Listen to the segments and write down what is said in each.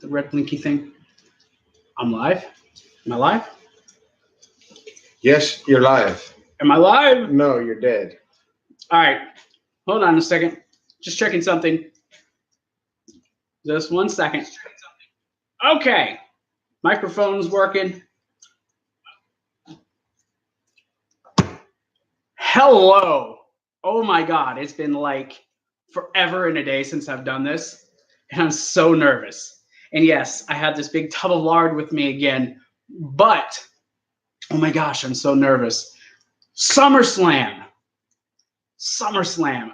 the red blinky thing. I'm live. Am I live? Yes, you're live. Am I live? No, you're dead. All right. Hold on a second. Just checking something. Just 1 second. Okay. Microphone's working. Hello. Oh my God. It's been like forever and a day since I've done this. And I'm so nervous. And yes, I had this big tub of lard with me again. But, oh my gosh, I'm so nervous. Summer Slam. Summer Slam.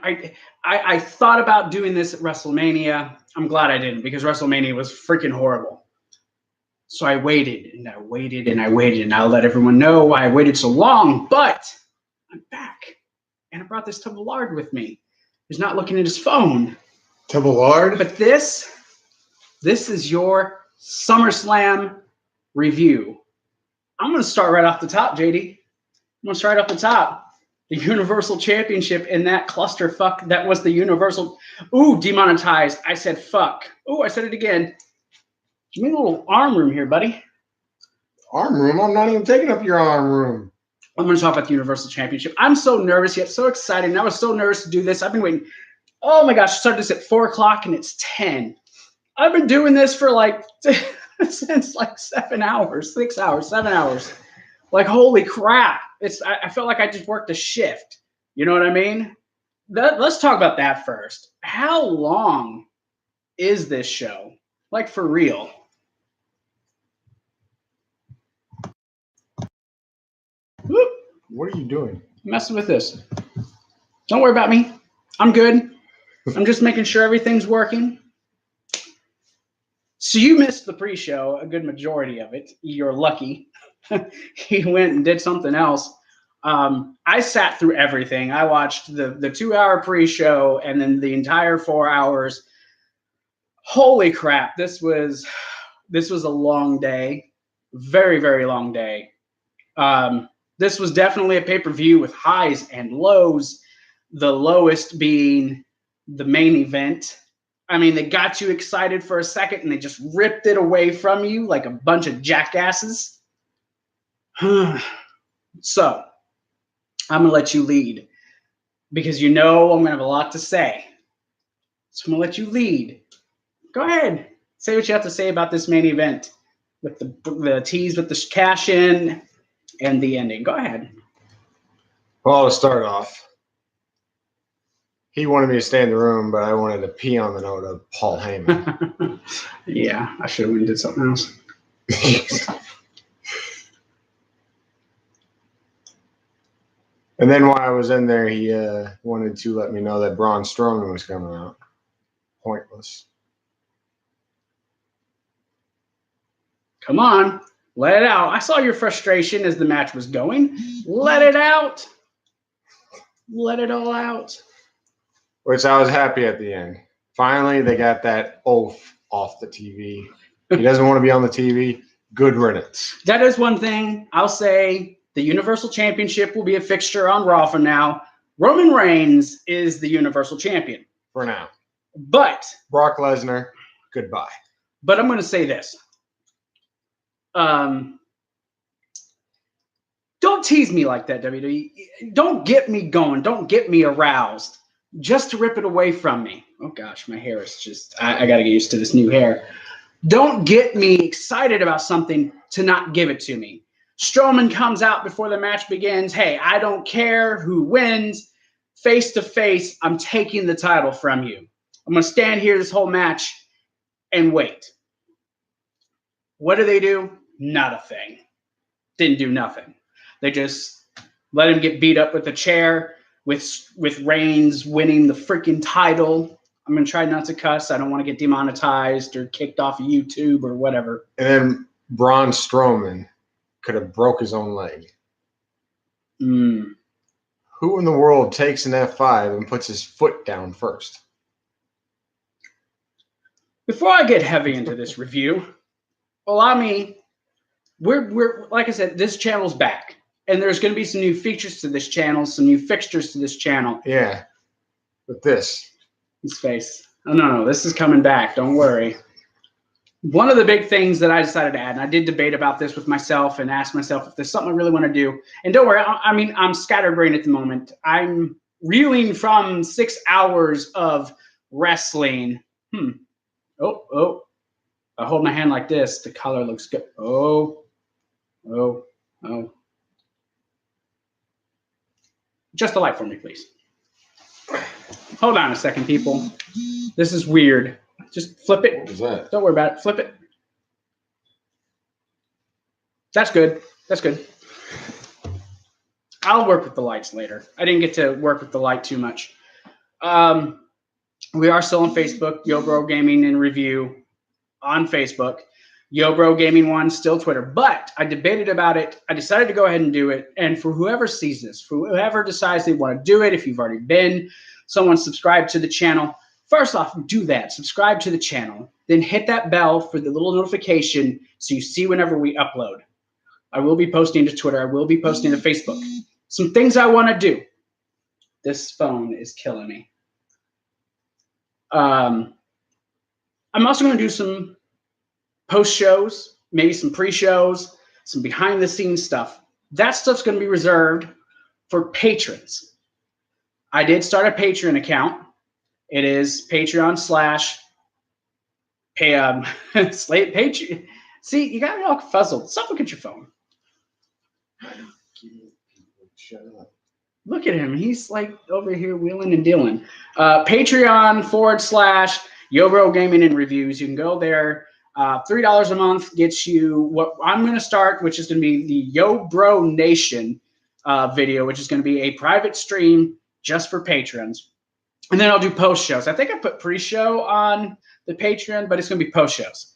I thought about doing this at WrestleMania. I'm glad I didn't because WrestleMania was freaking horrible. So I waited and I waited and I waited, and I'll let everyone know why I waited so long. But I'm back, and I brought this tub of lard with me. He's not looking at his phone. Tub of lard? But this is your SummerSlam review. I'm going to start right off the top, JD. I'm going to start off the top. The Universal Championship in that clusterfuck that was the Universal. Ooh, demonetized. I said fuck. Ooh, I said it again. Give me a little arm room here, buddy. Arm room? I'm not even taking up your arm room. I'm going to talk about the Universal Championship. I'm so nervous yet so excited. And I was so nervous to do this. I've been waiting. Oh my gosh, I started this at 4 o'clock and it's 10. I've been doing this for like since like 7 hours, 6 hours, 7 hours. Like, holy crap. I felt like I just worked a shift. You know what I mean? Let's talk about that first. How long is this show? Like, for real? Whoop. What are you doing? I'm messing with this. Don't worry about me. I'm good. I'm just making sure everything's working. So you missed the pre-show, a good majority of it. You're lucky. He went and did something else. I sat through everything. I watched the 2-hour pre-show and then the entire 4 hours. Holy crap. This was a long day. Very, very long day. This was definitely a pay-per-view with highs and lows. The lowest being the main event. I mean, they got you excited for a second and they just ripped it away from you like a bunch of jackasses. So, I'm going to let you lead because you know I'm going to have a lot to say. So, I'm going to let you lead. Go ahead. Say what you have to say about this main event with the tease with the cash in and the ending. Go ahead. Well, to start off, he wanted me to stay in the room, but I wanted to pee on the note of Paul Heyman. Yeah, I should have went and did something else. And then while I was in there, he wanted to let me know that Braun Strowman was coming out. Pointless. Come on, let it out. I saw your frustration as the match was going. Let it out. Let it all out. Which I was happy at the end. Finally, they got that oaf off the TV. He doesn't want to be on the TV. Good riddance. That is one thing I'll say. The Universal Championship will be a fixture on Raw from now. Roman Reigns is the Universal Champion. For now. But Brock Lesnar, goodbye. But I'm going to say this. Don't tease me like that, WWE. Don't get me going. Don't get me aroused just to rip it away from me. Oh, gosh, my hair is just... I got to get used to this new hair. Don't get me excited about something to not give it to me. Strowman comes out before the match begins. Hey, I don't care who wins. Face to face, I'm taking the title from you. I'm going to stand here this whole match and wait. What do? Not a thing. Didn't do nothing. They just let him get beat up with a chair with Reigns winning the freaking title. I'm going to try not to cuss. I don't want to get demonetized or kicked off of YouTube or whatever. And then Braun Strowman could have broke his own leg. Who in the world takes an F5 and puts his foot down first? Before I get heavy into this review, allow me. We're like I said, this channel's back, and there's going to be some new features to this channel, some new fixtures to this channel. Yeah, with this. His face. Oh no, this is coming back. Don't worry. one of the big things that I decided to add, and I did debate about this with myself and asked myself if there's something I really want to do. And don't worry, I mean, I'm scatterbrained at the moment. I'm reeling from 6 hours of wrestling. Oh. I hold my hand like this. The color looks good. Oh. Just a light for me, please. Hold on a second, people. This is weird. Just flip it. What was that? Don't worry about it. Flip it. That's good. That's good. I'll work with the lights later. I didn't get to work with the light too much. We are still on Facebook, Yo Bro Gaming and Review on Facebook. Yo Bro Gaming 1, still Twitter. But I debated about it. I decided to go ahead and do it. And for whoever sees this, for whoever decides they want to do it, if you've already been someone subscribed to the channel, first off, do that. Subscribe to the channel. Then hit that bell for the little notification so you see whenever we upload. I will be posting to Twitter. I will be posting to Facebook. Some things I want to do. This phone is killing me. I'm also going to do some post shows, maybe some pre-shows, some behind-the-scenes stuff. That stuff's going to be reserved for patrons. I did start a Patreon account. It is Patreon / Patreon. See, you got me all fuzzled. Stop looking at your phone. Shut up. Look at him. He's like over here wheeling and dealing. Patreon / Yo Bro Gaming and Reviews. You can go there. $3 a month gets you what I'm going to start, which is going to be the Yo Bro Nation video, which is going to be a private stream just for patrons. And then I'll do post shows. I think I put pre-show on the Patreon, but it's going to be post shows.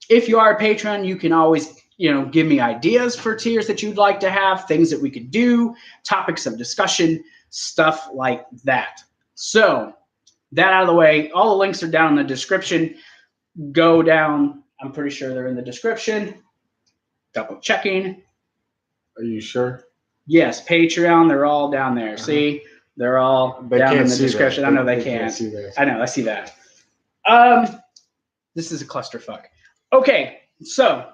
If you are a patron, you can always give me ideas for tiers that you'd like to have, things that we could do, topics of discussion, stuff like that. So that out of the way, all the links are down in the description. Go down. I'm pretty sure they're in the description. Double checking. Are you sure? Yes, Patreon, they're all down there. See, they're all down in the description. I know they can't. I know, I see that. This is a clusterfuck. Okay, so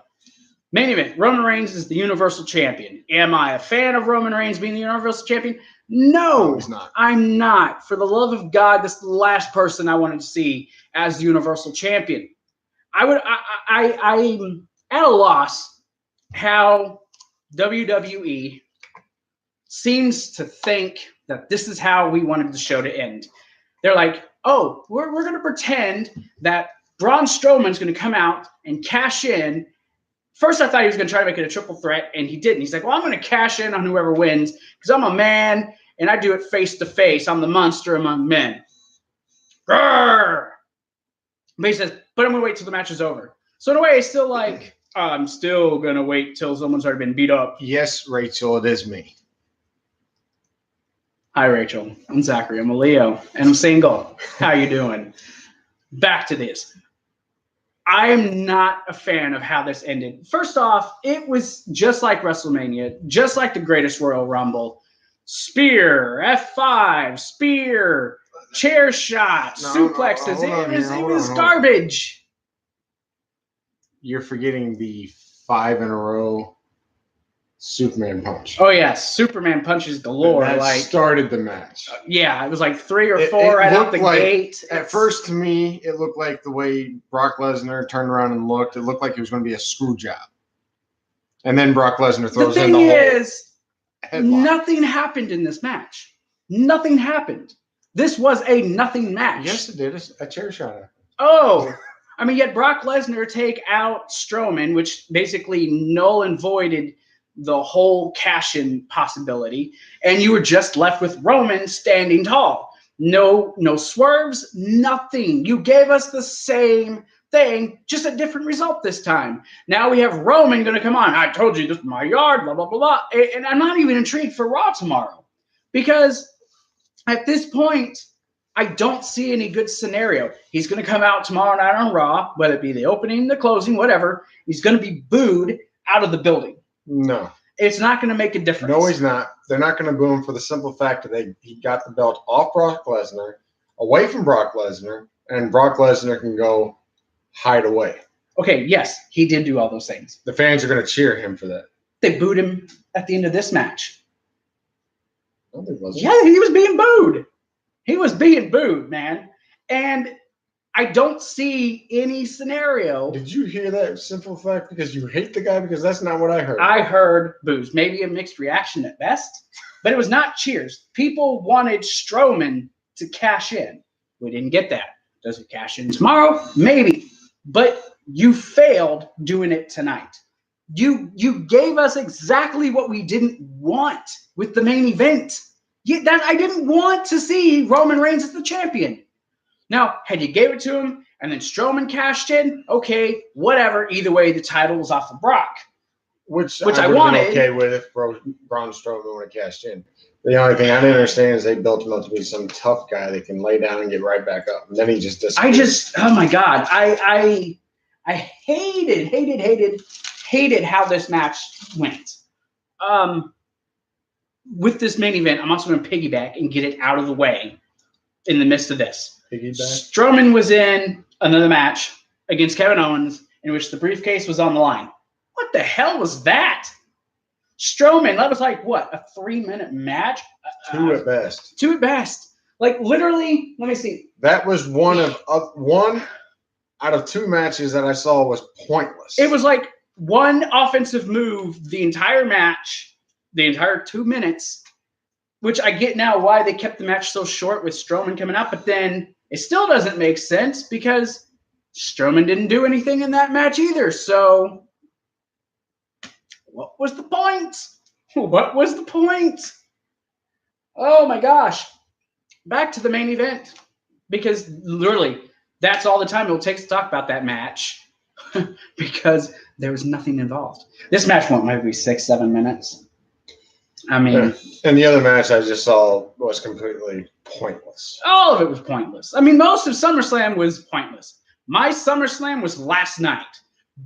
main event. Roman Reigns is the Universal Champion. Am I a fan of Roman Reigns being the Universal Champion? No, he's not. I'm not. For the love of God, this is the last person I wanted to see as the Universal Champion. I'm at a loss how WWE seems to think that this is how we wanted the show to end. They're like, oh, we're going to pretend that Braun Strowman's going to come out and cash in. First, I thought he was going to try to make it a triple threat, and he didn't. He's like, well, I'm going to cash in on whoever wins because I'm a man, and I do it face-to-face. I'm the monster among men. Grrr! But he says, but I'm going to wait till the match is over. So in a way, it's still like, I'm still going to wait till someone's already been beat up. Yes, Rachel, it is me. Hi, Rachel. I'm Zachary. I'm a Leo, and I'm single. How you doing? Back to this. I'm not a fan of how this ended. First off, it was just like WrestleMania, just like the Greatest Royal Rumble. Spear, F5, spear, chair shot, suplexes. It was garbage. You're forgetting the 5 in a row Superman punch. Oh, yeah. Superman punches galore. That started the match. Yeah, it was like 3 or 4 right out the gate. At first, to me, it looked like the way Brock Lesnar turned around and looked. It looked like it was going to be a screw job. And then Brock Lesnar throws in the whole headlock. Nothing happened in this match. Nothing happened. This was a nothing match. Yes, it did. A chair shot. Oh, I mean, yet Brock Lesnar take out Strowman, which basically null and voided the whole cash-in possibility, and you were just left with Roman standing tall. No swerves, nothing. You gave us the same thing, just a different result this time. Now we have Roman going to come on. I told you this is my yard, blah, blah, blah, blah. And I'm not even intrigued for Raw tomorrow because at this point, I don't see any good scenario. He's going to come out tomorrow night on Raw, whether it be the opening, the closing, whatever. He's going to be booed out of the building. No. It's not going to make a difference. No, he's not. They're not going to boo him for the simple fact that he got the belt off Brock Lesnar, away from Brock Lesnar, and Brock Lesnar can go hide away. Okay, yes, he did do all those things. The fans are going to cheer him for that. They booed him at the end of this match. No, they wasn't. Yeah, he was being booed. He was being booed, man. And I don't see any scenario. Did you hear that simple fact because you hate the guy? Because that's not what I heard. I heard boos, maybe a mixed reaction at best, but it was not cheers. People wanted Strowman to cash in. We didn't get that. Does he cash in tomorrow? Maybe. But you failed doing it tonight. You gave us exactly what we didn't want with the main event. I didn't want to see Roman Reigns as the champion. Now, had you gave it to him and then Strowman cashed in, okay, whatever. Either way, the title was off of Brock. Which I would wanted. have been okay with if Braun Strowman would have cashed in. The only thing I didn't understand is they built him up to be some tough guy that can lay down and get right back up. And then he just disappeared. Oh my God. I hated how this match went. With this main event, I'm also going to piggyback and get it out of the way in the midst of this. Piggyback? Strowman was in another match against Kevin Owens in which the briefcase was on the line. What the hell was that? Strowman, that was like, what, a 3-minute match? 2 at best. 2 at best. Like, literally, let me see. That was one out of 2 matches that I saw was pointless. It was like one offensive move the entire match, the entire 2 minutes, which I get now why they kept the match so short with Strowman coming out, but then it still doesn't make sense because Strowman didn't do anything in that match either. So what was the point? What was the point? Oh my gosh. Back to the main event. Because literally, that's all the time it will take to talk about that match. Because there was nothing involved. This match went maybe 6-7 minutes. I mean, yeah. And the other match I just saw was completely pointless. All of it was pointless. I mean, most of SummerSlam was pointless. My SummerSlam was last night.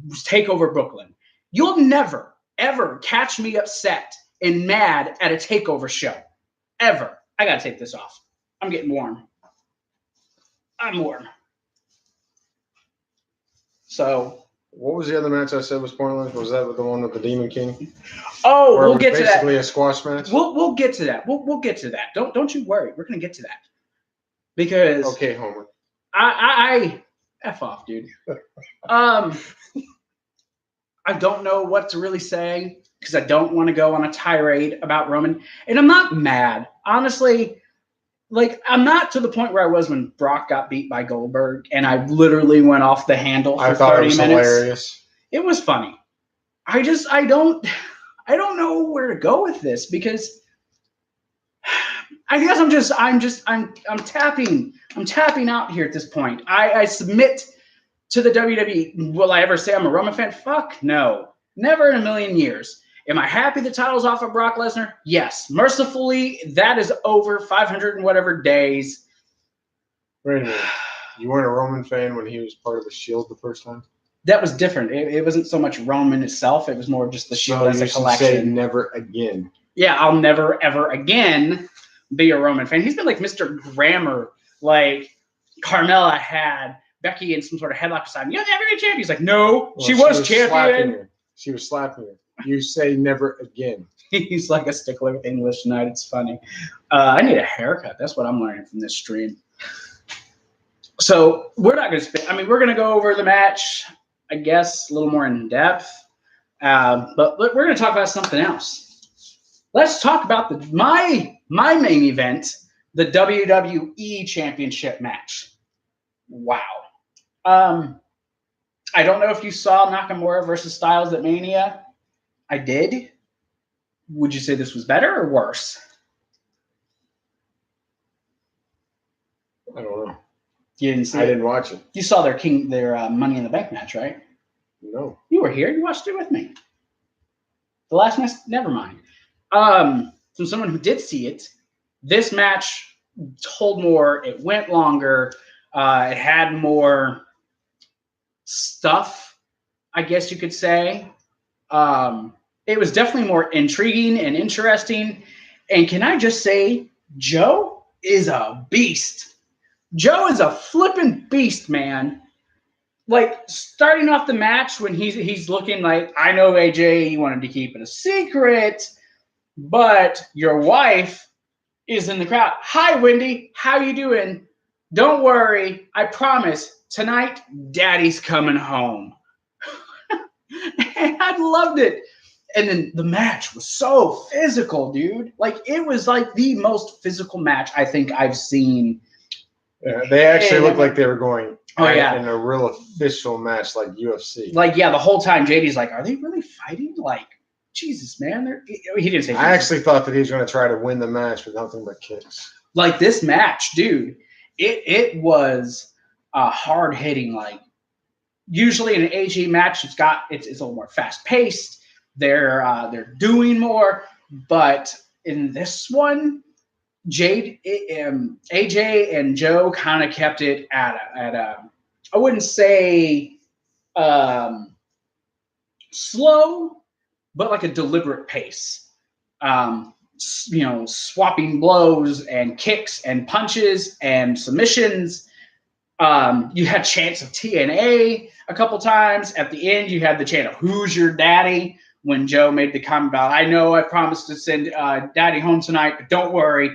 It was TakeOver Brooklyn. You'll never, ever catch me upset and mad at a TakeOver show. Ever. I got to take this off. I'm getting warm. I'm warm. So... What was the other match I said was pointless? Was that with the one with the Demon King? Oh, we'll get to that. Basically a squash match. We'll get to that. We'll get to that. Don't you worry. We're gonna get to that because okay, Homer. I F off, dude. I don't know what to really say because I don't want to go on a tirade about Roman, and I'm not mad, honestly. Like, I'm not to the point where I was when Brock got beat by Goldberg, and I literally went off the handle for 30 minutes. I thought it was hilarious. It was funny. I don't know where to go with this because I guess I'm tapping out here at this point. I submit to the WWE. Will I ever say I'm a Roman fan? Fuck no. Never in a million years. Am I happy the title's off of Brock Lesnar? Yes. Mercifully, that is over 500 and whatever days. Wait a minute. You weren't a Roman fan when he was part of the Shield the first time? That was different. It wasn't so much Roman itself. It was more just the Shield as a collection. Say never again. Yeah, I'll never, ever again be a Roman fan. He's been like Mr. Grammar. Like, Carmella had Becky in some sort of headlock beside him. You'll never be champion. He's like, no, well, she was champion. She was slapping her. You say never again. He's like a stickler with English tonight. It's funny. I need a haircut. That's what I'm learning from this stream. So we're not going to spend. I mean, we're going to go over the match, I guess, a little more in depth. But we're going to talk about something else. Let's talk about my main event, the WWE Championship match. Wow. I don't know if you saw Nakamura versus Styles at Mania. I did. Would you say this was better or worse? I don't know. You didn't see it? I didn't watch it. You saw their Money in the Bank match, right? No. You were here. You watched it with me. The last match, never mind. From someone who did see it, this match told more. It went longer. It had more stuff, I guess you could say. It was definitely more intriguing and interesting. And can I just say, Joe is a beast. Joe is a flippin' beast, man. like starting off the match when he's looking like, I know AJ, you wanted to keep it a secret, but your wife is in the crowd. Hi, Wendy. How you doing? Don't worry. I promise. Tonight, Daddy's coming home. And I loved it. And then the match was so physical, dude. Like, it was like the most physical match I think I've seen. Yeah, they actually looked like they were going in a real official match like UFC. Like, yeah, the whole time JD's like, are they really fighting? Like, Jesus, man. He didn't say Jesus. I actually thought that he was going to try to win the match with nothing but kicks. Like, this match, dude, it was hard hitting. Like, usually in an AJ match, it's a little more fast paced. They're doing more, but in this one, AJ and Joe kind of kept it at a I wouldn't say slow, but like a deliberate pace. Swapping blows and kicks and punches and submissions. You had chants of TNA a couple times. At the end, you had the chant of "Who's your daddy?" when Joe made the comment about, I know I promised to send Daddy home tonight, but don't worry,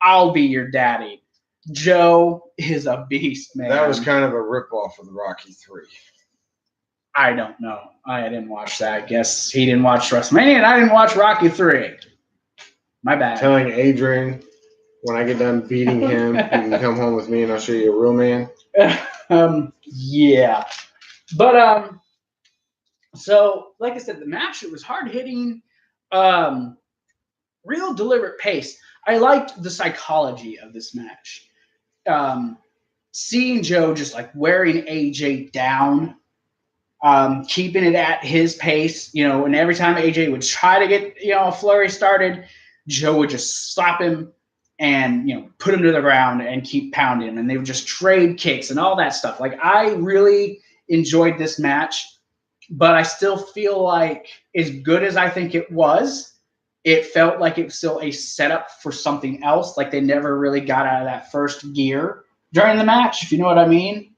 I'll be your daddy. Joe is a beast, man. That was kind of a ripoff of the Rocky 3. I don't know. I didn't watch that. I guess he didn't watch WrestleMania, and I didn't watch Rocky 3. My bad. Telling Adrian, when I get done beating him, you can come home with me and I'll show you a real man. Yeah. But so like I said, the match, it was hard hitting, real deliberate pace. I liked the psychology of this match. Seeing Joe just like wearing AJ down, keeping it at his pace, and every time AJ would try to get, a flurry started, Joe would just slap him and, put him to the ground and keep pounding him. And they would just trade kicks and all that stuff. Like, I really enjoyed this match, but I still feel like, as good as I think it was, it felt like it was still a setup for something else. Like, they never really got out of that first gear during the match, if you know what I mean.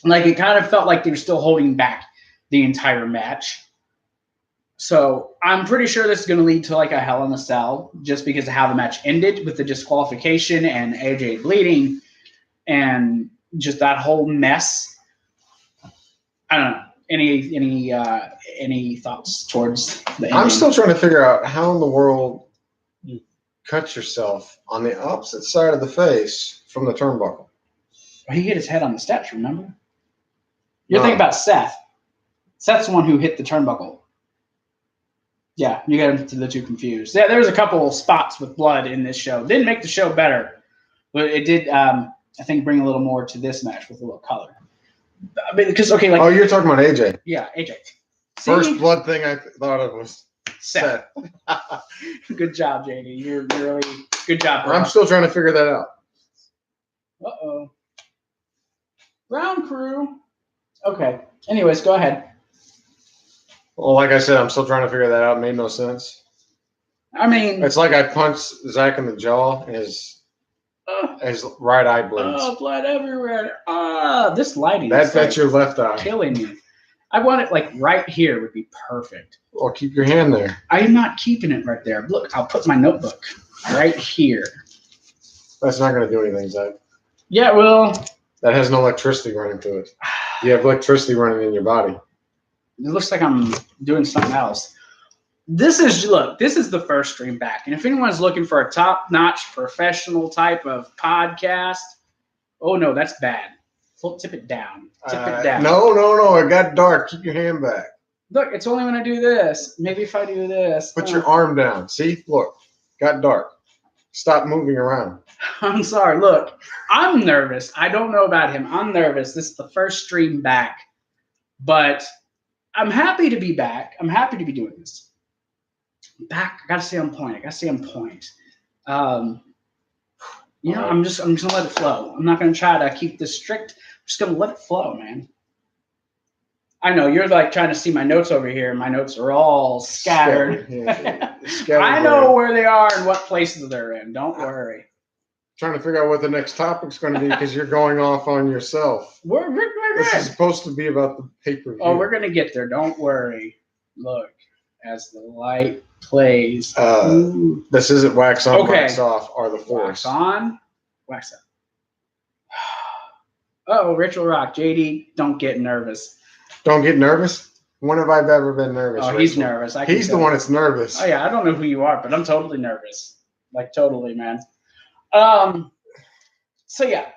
Like, it kind of felt like they were still holding back the entire match. So I'm pretty sure this is going to lead to like a Hell in a Cell, just because of how the match ended with the disqualification and AJ bleeding and just that whole mess. I don't know. Any thoughts towards the ending? I'm still trying to figure out how in the world you cut yourself on the opposite side of the face from the turnbuckle. He hit his head on the steps, remember? You're thinking about Seth. Seth's the one who hit the turnbuckle. Yeah, you got the two confused. Yeah, there was a couple spots with blood in this show. Didn't make the show better, but it did, I think, bring a little more to this match with a little color. I mean, because, okay, like... Oh, you're talking about AJ. Yeah, AJ. First blood thing I thought of was Seth. Good job, JD. You're really... Good job, bro. I'm still trying to figure that out. Uh-oh. Round crew. Okay. Anyways, go ahead. Well, like I said, I'm still trying to figure that out. It made no sense. I mean... It's like I punched Zach in the jaw and his right eye bleeds. Oh, blood everywhere. This lighting that's your left eye. Killing me. I want it like right here would be perfect. Or keep your hand there. I'm not keeping it right there. Look, I'll put my notebook right here. That's not going to do anything, Zach. Yeah, well... That has no electricity running to it. You have electricity running in your body. It looks like I'm doing something else. This is the first stream back. And if anyone's looking for a top-notch professional type of podcast, oh no, that's bad. Tip it down. Tip it down. No. It got dark. Keep your hand back. Look, it's only when I do this. Maybe if I do this. Put your arm down. See? Look. Got dark. Stop moving around. I'm sorry. Look, I'm nervous. I don't know about him. I'm nervous. This is the first stream back. But I'm happy to be back. I'm happy to be doing this. I'm back. I got to stay on point. I'm just going to let it flow. I'm not going to try to keep this strict. I'm just going to let it flow, man. I know you're like trying to see my notes over here. My notes are all scattered. Scattered. I know where they are and what places they're in. Don't worry. Trying to figure out what the next topic's going to be because you're going off on yourself. We're They're This is good. supposed to be about the pay-per-view. Oh, we're gonna get there. Don't worry. Look, as the light plays. This isn't wax on, Okay. wax off, or the force. Wax on, wax up. Oh, Ritual Rock. JD, don't get nervous. Don't get nervous. When have I ever been nervous? Oh, he's nervous. He's the one that's nervous. Oh yeah, I don't know who you are, but I'm totally nervous. Like totally, man. So yeah.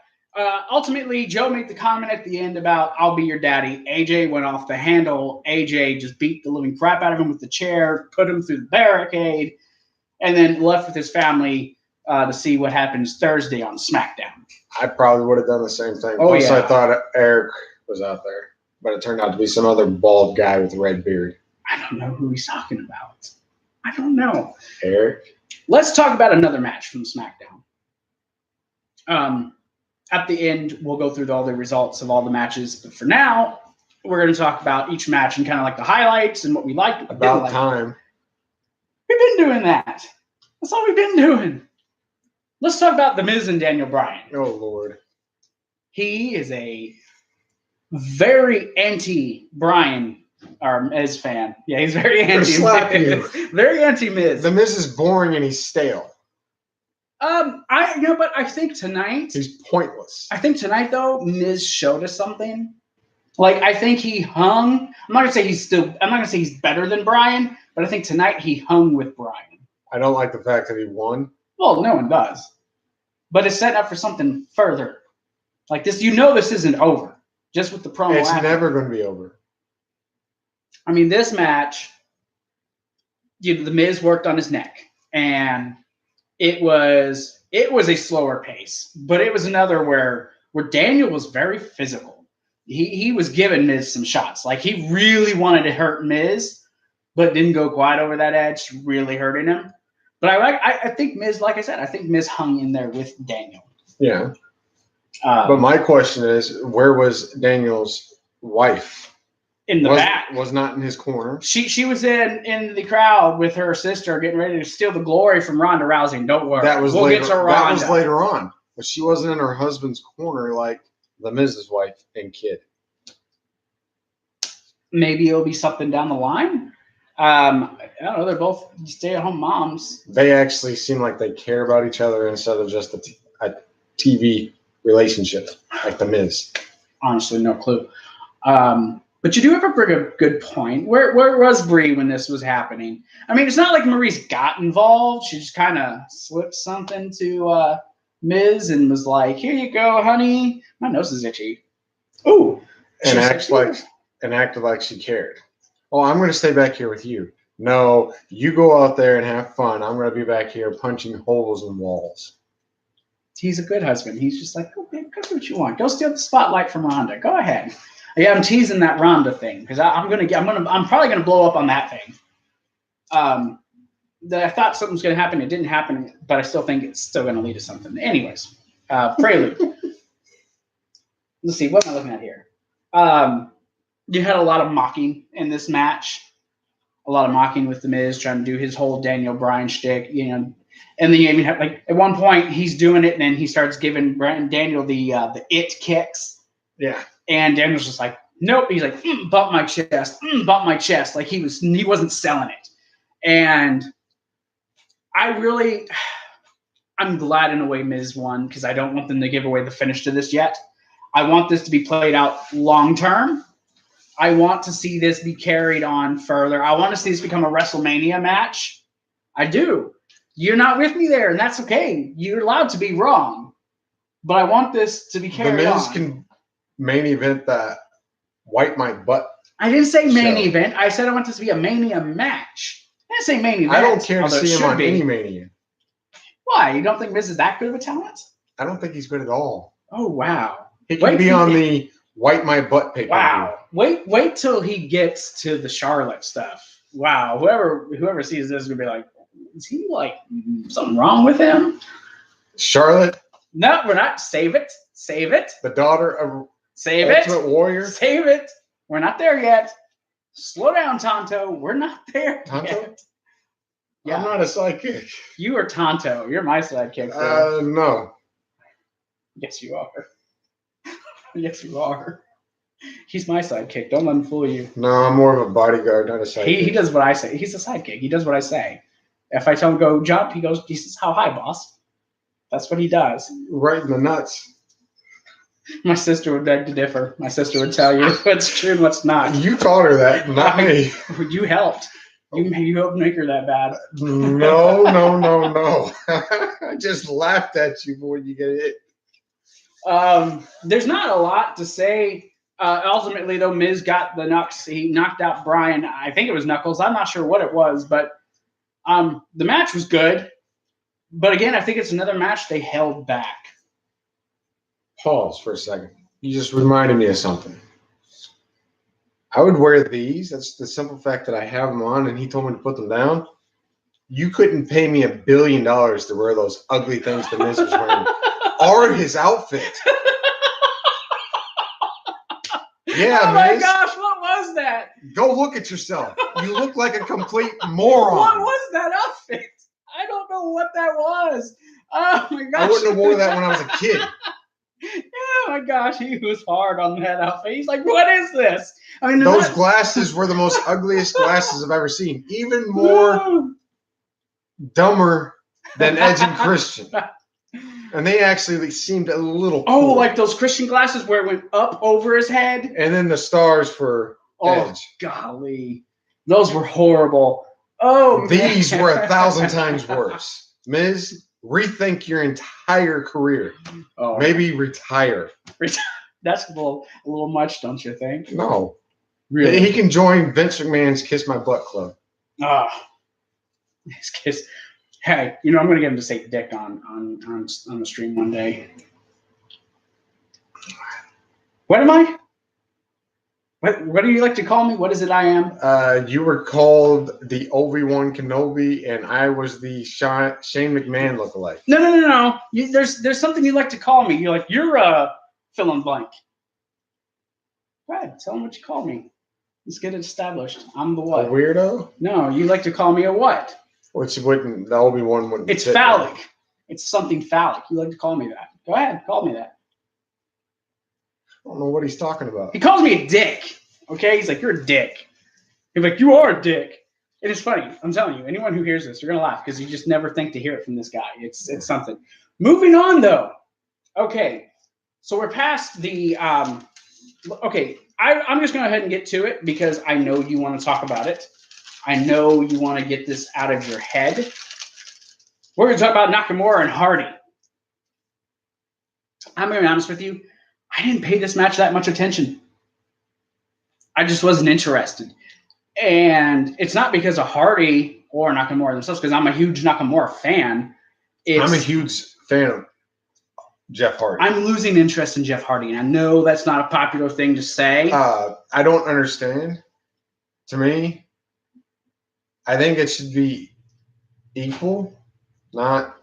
Ultimately, Joe made the comment at the end about "I'll be your daddy." AJ went off the handle. AJ just beat the living crap out of him with the chair, put him through the barricade, and then left with his family to see what happens Thursday on SmackDown. I probably would have done the same thing. Oh, Plus, yeah. I thought Eric was out there, but it turned out to be some other bald guy with a red beard. I don't know who he's talking about. I don't know. Eric? Let's talk about another match from SmackDown. At the end, we'll go through all the results of all the matches. But for now, we're going to talk about each match and kind of like the highlights and what we liked. About time. We've been doing that. That's all we've been doing. Let's talk about The Miz and Daniel Bryan. Oh, Lord. He is a very anti-Bryan or Miz fan. Yeah, he's very anti-Miz. Very anti-Miz. The Miz is boring and he's stale. But I think tonight he's pointless. I think tonight though, Miz showed us something. Like I think he hung. I'm not gonna say he's better than Bryan, but I think tonight he hung with Bryan. I don't like the fact that he won. Well, no one does. But it's set up for something further. Like this, this isn't over. Just with the promo. It's never going to be over. I mean, this match, the Miz worked on his neck, and it was a slower pace, but it was another where Daniel was very physical. He was giving Miz some shots. Like he really wanted to hurt Miz, but didn't go quite over that edge, really hurting him. But I think Miz, like I said, I think Miz hung in there with Daniel. Yeah. But my question is, where was Daniel's wife? In the back. Was not in his corner. She was in the crowd with her sister getting ready to steal the glory from Ronda Rousey. Don't worry. That was later on. But she wasn't in her husband's corner like the Miz's wife and kid. Maybe it'll be something down the line. I don't know. They're both stay-at-home moms. They actually seem like they care about each other instead of just a TV relationship like the Miz. Honestly, no clue. But you do have a good point. Where was Brie when this was happening? I mean, it's not like Maurice got involved. She just kind of slipped something to Miz and was like, "Here you go, honey. My nose is itchy." Ooh, and acted like she cared. Oh, I'm going to stay back here with you. No, you go out there and have fun. I'm going to be back here punching holes in walls. He's a good husband. He's just like, okay, go do what you want. Go steal the spotlight from Ronda. Go ahead. Yeah, I'm teasing that Ronda thing because I'm probably gonna blow up on that thing. I thought something was gonna happen. It didn't happen, but I still think it's still gonna lead to something. Anyways, Prelude. Let's see. What am I looking at here? You had a lot of mocking in this match. A lot of mocking with the Miz trying to do his whole Daniel Bryan shtick, and then you even have at one point he's doing it and then he starts giving Daniel the it kicks. Yeah. And Daniel's just like, nope. He's like, bump my chest, bump my chest. Like he wasn't selling it. And I'm glad in a way Miz won because I don't want them to give away the finish to this yet. I want this to be played out long term. I want to see this be carried on further. I want to see this become a WrestleMania match. I do. You're not with me there, and that's okay. You're allowed to be wrong. But I want this to be carried on. The Miz can main event that wipe my butt. I didn't say main event. I said I want this to be a Mania match. I didn't say main event. I don't care to see him on any Mania. Why? You don't think Miz is that good of a talent? I don't think he's good at all. Oh, wow. He can be on the wipe my butt pay-per-view. Wow. Wait till he gets to the Charlotte stuff. Wow. Whoever sees this is going to be like, is he like something wrong with him? Charlotte? No, we're not. Save it. The daughter of Save Ultimate Warrior? Save it. We're not there yet. Slow down, Tonto. We're not there yet. Yeah. I'm not a sidekick. You are Tonto. You're my sidekick. No. Yes, you are. Yes, you are. He's my sidekick. Don't let him fool you. No, I'm more of a bodyguard, not a sidekick. He does what I say. He's a sidekick. He does what I say. If I tell him go jump, he says, how high, boss? That's what he does. Right in the nuts. My sister would beg to differ. My sister would tell you what's true and what's not. You taught her that, not me. You helped. You helped make her that bad. No. I just laughed at you when you get it. There's not a lot to say. Ultimately, though, Miz got the knocks. He knocked out Bryan. I think it was Knuckles. I'm not sure what it was, but the match was good. But again, I think it's another match they held back. Pause for a second. You just reminded me of something. I would wear these. That's the simple fact that I have them on, and he told me to put them down. You couldn't pay me $1 billion to wear those ugly things the Miz was wearing, or his outfit. Yeah, oh my Miz. gosh, what was that? Go look at yourself. You look like a complete moron. What was that outfit? I don't know what that was. Oh my gosh. I wouldn't have worn that when I was a kid. Oh my gosh, he was hard on that outfit. He's like, what is this? I mean, those glasses were the most ugliest glasses I've ever seen. Even more dumber than Edge and Christian. And they actually seemed a little cool. Oh, like those Christian glasses where it went up over his head? And then the stars for Edge. Golly. Those were horrible. Oh, these were 1,000 times worse. Miz, rethink your entire career. Oh, maybe retire. That's a little much, don't you think? No. Really? He can join Vince McMahon's Kiss My Butt Club. His kiss. Hey, I'm going to get him to say dick on the stream one day. What am I? What do you like to call me? What is it I am? You were called the Obi-Wan Kenobi, and I was the Shane McMahon lookalike. No. There's something you like to call me. You're fill in blank. Go ahead, tell him what you call me. Let's get it established. I'm the what? A weirdo? No, you like to call me a what? Which wouldn't, the Obi-Wan wouldn't. It's phallic. Right. It's something phallic. You like to call me that. Go ahead, call me that. I don't know what he's talking about. He calls me a dick. Okay? He's like, you're a dick. He's like, you are a dick. It is funny. I'm telling you, anyone who hears this, you're going to laugh because you just never think to hear it from this guy. It's something. Moving on, though. Okay. So we're past the okay. I'm just going to go ahead and get to it because I know you want to talk about it. I know you want to get this out of your head. We're going to talk about Nakamura and Hardy. I'm going to be honest with you. I didn't pay this match that much attention. I just wasn't interested. And it's not because of Hardy or Nakamura themselves, because I'm a huge Nakamura fan. I'm a huge fan of Jeff Hardy. I'm losing interest in Jeff Hardy, and I know that's not a popular thing to say. I don't understand. To me, I think it should be equal, not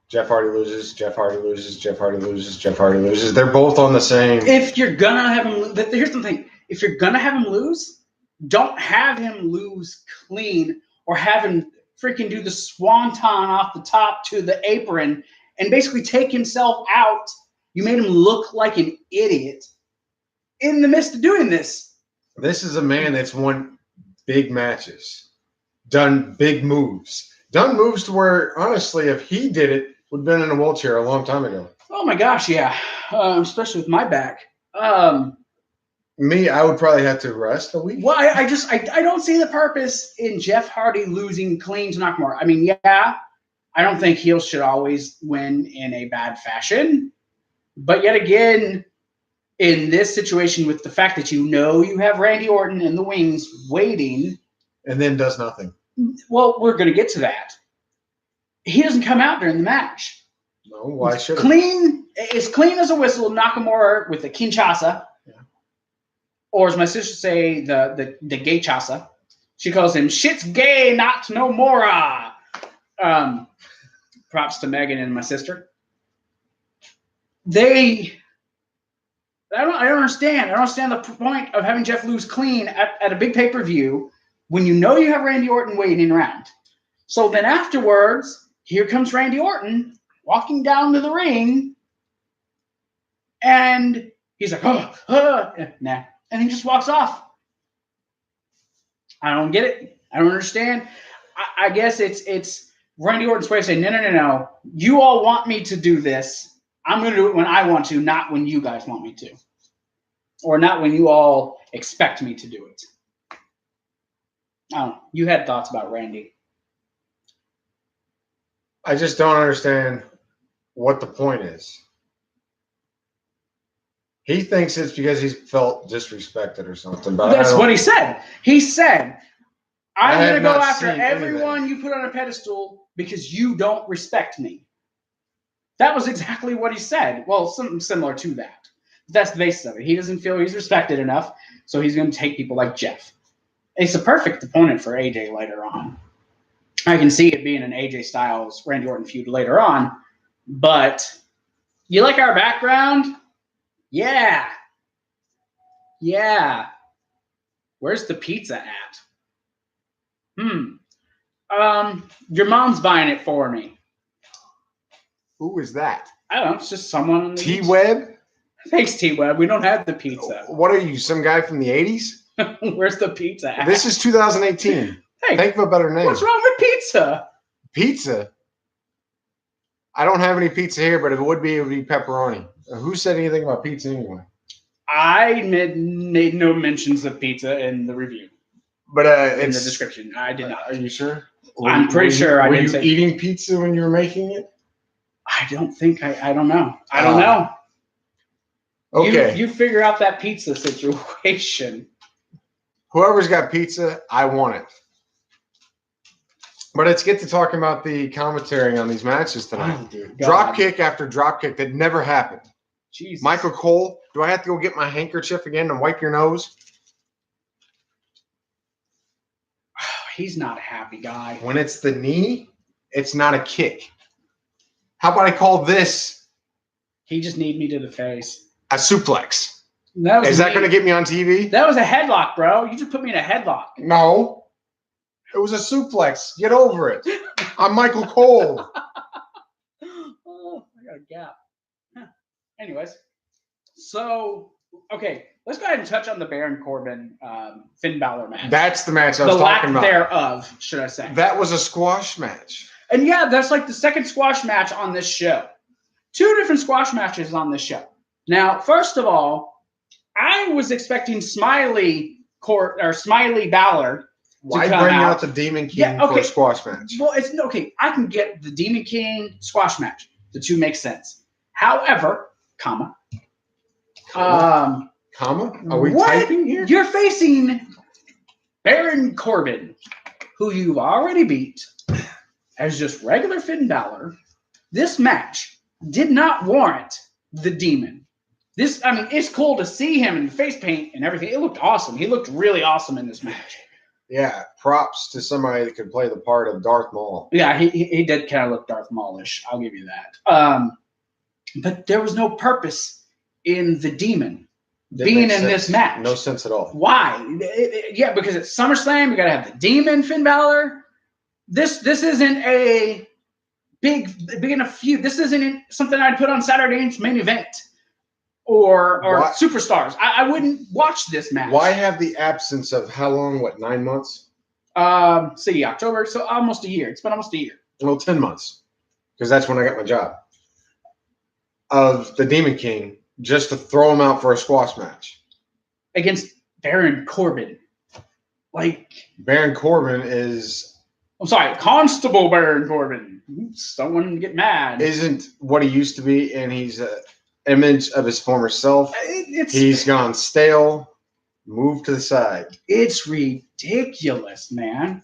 Jeff Hardy loses, Jeff Hardy loses, Jeff Hardy loses, Jeff Hardy loses. They're both on the same. If you're going to have him, here's the thing. If you're going to have him lose, don't have him lose clean or have him freaking do the swanton off the top to the apron and basically take himself out. You made him look like an idiot in the midst of doing this. This is a man that's won big matches, done big moves, done moves to where, honestly, if he did it, would have been in a wheelchair a long time ago. Oh, my gosh, yeah. Especially with my back. Me, I would probably have to rest a week. Well, I don't see the purpose in Jeff Hardy losing clean to Nakamura. I mean, yeah, I don't think heels should always win in a bad fashion. But yet again, in this situation with the fact that you have Randy Orton in the wings waiting. And then does nothing. Well, we're going to get to that. He doesn't come out during the match. No, why should he? As clean as a whistle, Nakamura with the Kinshasa. Yeah. Or as my sister say, the gay chasa. She calls him shit's gay, not no mora. Props to Megan and my sister. I don't understand. I don't understand the point of having Jeff lose clean at a big pay-per-view when you have Randy Orton waiting around. So then afterwards, here comes Randy Orton walking down to the ring, and He's like, nah, and he just walks off. I don't get it. I don't understand. I guess it's Randy Orton's way of saying, no. You all want me to do this. I'm going to do it when I want to, not when you guys want me to. Or not when you all expect me to do it. I don't know. You had thoughts about Randy. I just don't understand what the point is. He thinks it's because he's felt disrespected or something. But that's what he said. He said, I'm going to go after everyone anything. you put on a pedestal because you don't respect me. That was exactly what he said. Well, something similar to that. That's the basis of it. He doesn't feel he's respected enough, so he's going to take people like Jeff. It's a perfect opponent for AJ later on. I can see it being an AJ Styles Randy Orton feud later on, but you like our background? Yeah. Where's the pizza at? Your mom's buying it for me. Who is that? I don't know. It's just someone on the T-Web? Thanks, T-Web. We don't have the pizza. What are you, some guy from the 80s? Where's the pizza at? This is 2018. Hey, think of a better name. What's wrong with pizza? Pizza? I don't have any pizza here, but if it would be pepperoni. Who said anything about pizza anyway? I made no mentions of pizza in the review. But in the description. I did not. Are you sure? I'm pretty sure I didn't say. Were you eating pizza when you were making it? I don't think I don't know. I don't know. Okay. You figure out that pizza situation. Whoever's got pizza, I want it. But let's get to talking about the commentary on these matches tonight. Oh, dude, drop kick after drop kick that never happened. Jesus. Michael Cole, do I have to go get my handkerchief again and wipe your nose? He's not a happy guy. When it's the knee, it's not a kick. How about I call this? He just kneed me to the face. A suplex. Is that going to get me on TV? That was a headlock, bro. You just put me in a headlock. No. It was a suplex. Get over it. I'm Michael Cole. Oh, I got a gap. Huh. Anyways, so, okay, let's go ahead and touch on the Baron Corbin Finn Balor match. That's the match I was talking about. The lack thereof, should I say. That was a squash match. And yeah, that's like the second squash match on this show. 2 different squash matches on this show. Now, first of all, I was expecting Smiley Balor. Why bring out the Demon King for a squash match? Well, it's okay. I can get the Demon King squash match. The 2 make sense. However, comma. Are we typing here? You're facing Baron Corbin, who you've already beat as just regular Finn Balor. This match did not warrant the Demon. It's cool to see him in face paint and everything. It looked awesome. He looked really awesome in this match. Yeah, props to somebody that could play the part of Darth Maul. Yeah, he did kind of look Darth Maul-ish. I'll give you that. But there was no purpose in the Demon being in this match. No sense at all. Why? Because it's SummerSlam. You got to have the Demon, Finn Balor. This isn't a big enough feud. This isn't something I'd put on Saturday night's main event or Superstars. I wouldn't watch this match. Why have the absence of how long? 9 months? October. So almost a year. It's been almost a year. Well, 10 months, because that's when I got my job. Of the Demon King, just to throw him out for a squash match against Baron Corbin. Baron Corbin is. I'm sorry, Constable Baron Corbin. Someone get mad. Isn't what he used to be, and he's an image of his former self. He's gone stale. Moved to the side. It's ridiculous, man.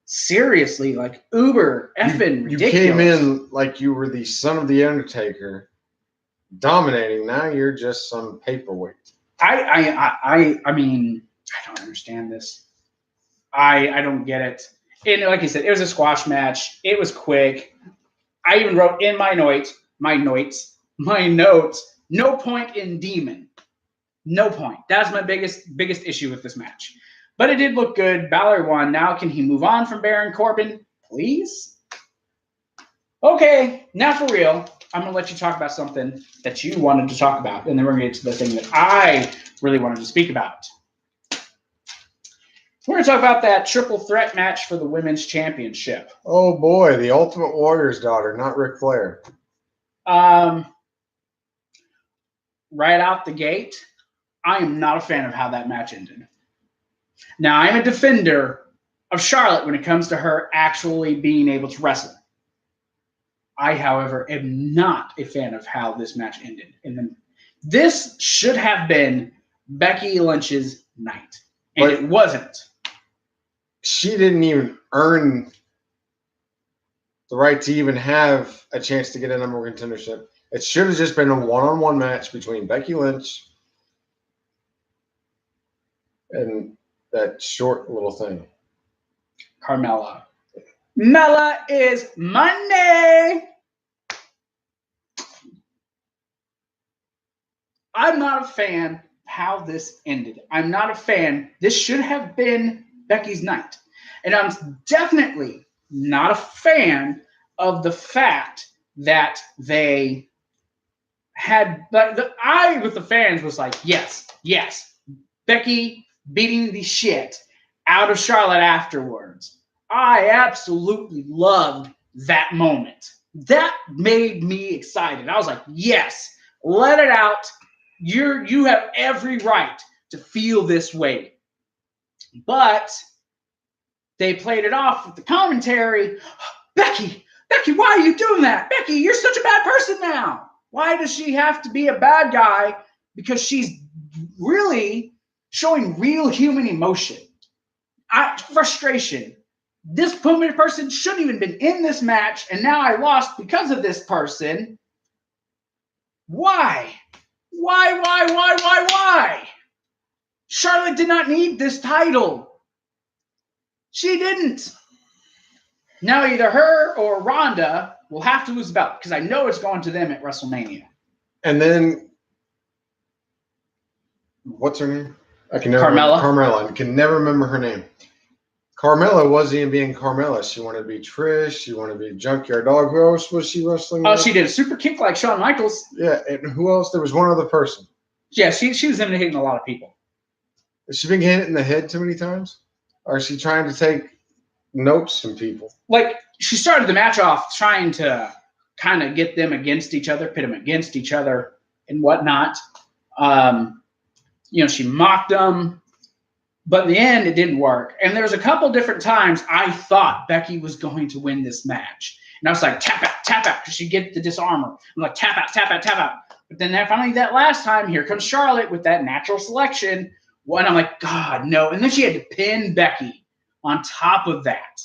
Seriously, uber effing ridiculous. You came in like you were the son of the Undertaker, dominating. Now you're just some paperweight. I mean, I don't understand this. I don't get it. And like I said, it was a squash match. It was quick. I even wrote in my notes, no point in Demon. No point. That's my biggest issue with this match. But it did look good. Balor won. Now can he move on from Baron Corbin? Please? Okay, now for real. I'm going to let you talk about something that you wanted to talk about, and then we're going to get to the thing that I really wanted to speak about. We're going to talk about that triple threat match for the women's championship. Oh boy, the Ultimate Warrior's daughter, not Ric Flair. Right out the gate, I am not a fan of how that match ended. Now, I'm a defender of Charlotte when it comes to her actually being able to wrestle. I, however, am not a fan of how this match ended. And this should have been Becky Lynch's night, and it wasn't. She didn't even earn the right to even have a chance to get a number one contendership. It should have just been a one-on-one match between Becky Lynch and that short little thing. Carmella. Mella is Monday. I'm not a fan of how this ended. I'm not a fan. This should have been Becky's night. And I'm definitely not a fan of the fact that they had, I with the fans was like, yes, Becky beating the shit out of Charlotte afterwards. I absolutely loved that moment. That made me excited. I was like, yes, let it out. You have every right to feel this way. But they played it off with the commentary. Becky, why are you doing that? Becky, you're such a bad person now. Why does she have to be a bad guy? Because she's really showing real human emotion. Frustration. This person shouldn't even been in this match, and now I lost because of this person. Why? Why? Charlotte did not need this title. She didn't. Now either her or Ronda will have to lose the belt because I know it's going to them at WrestleMania. And then, what's her name? I can never Carmella. Carmella. I can never remember her name. Carmella wasn't even being Carmella. She wanted to be Trish. She wanted to be Junkyard Dog. Who else was she wrestling with? She did a super kick like Shawn Michaels. Yeah, and who else? There was one other person. Yeah, she was imitating a lot of people. Has she been getting hit in the head too many times? Or is she trying to take notes from people? Like, she started the match off trying to kind of get them against each other, pit them against each other and whatnot. She mocked them. But in the end, it didn't work. And there was a couple different times I thought Becky was going to win this match. And I was like, tap out, because she'd get the disarmer. I'm like, tap out. But then finally that last time, here comes Charlotte with that natural selection. And I'm like, God, no. And then she had to pin Becky on top of that.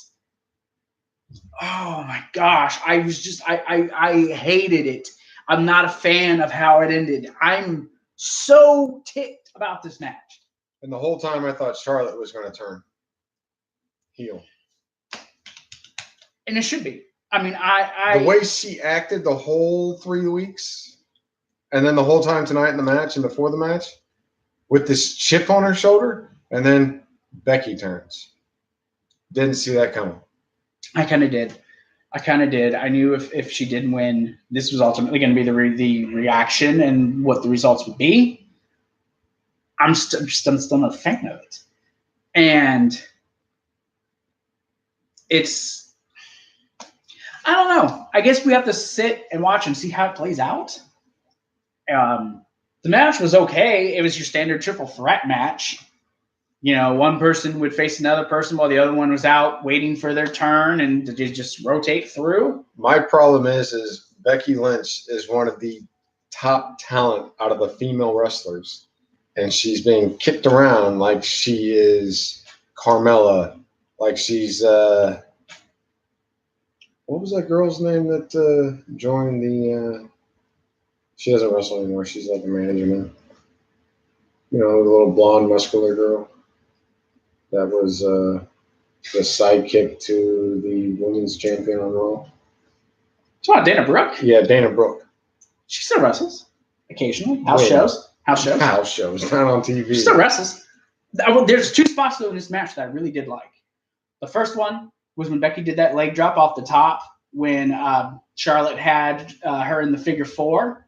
Oh, my gosh. I was just, I hated it. I'm not a fan of how it ended. I'm so ticked about this match. And the whole time I thought Charlotte was going to turn heel. And it should be. I mean, the way she acted the whole 3 weeks, and then the whole time tonight in the match and before the match, with this chip on her shoulder, and then Becky turns. Didn't see that coming. I kind of did. I knew if she didn't win, this was ultimately going to be the reaction and what the results would be. I'm still not a fan of it. And it's, I don't know. I guess we have to sit and watch and see how it plays out. The match was okay. It was your standard triple threat match. One person would face another person while the other one was out waiting for their turn and to just rotate through. My problem is Becky Lynch is one of the top talent out of the female wrestlers. And she's being kicked around like she is Carmella, like she's what was that girl's name that joined the? She doesn't wrestle anymore. She's like a manager now. The little blonde, muscular girl. That was the sidekick to the women's champion on Raw. What, Dana Brooke? Yeah, Dana Brooke. She still wrestles occasionally. House shows, not on TV. She still wrestles. There's 2 spots though in this match that I really did like. The first one was when Becky did that leg drop off the top when Charlotte had her in the figure 4.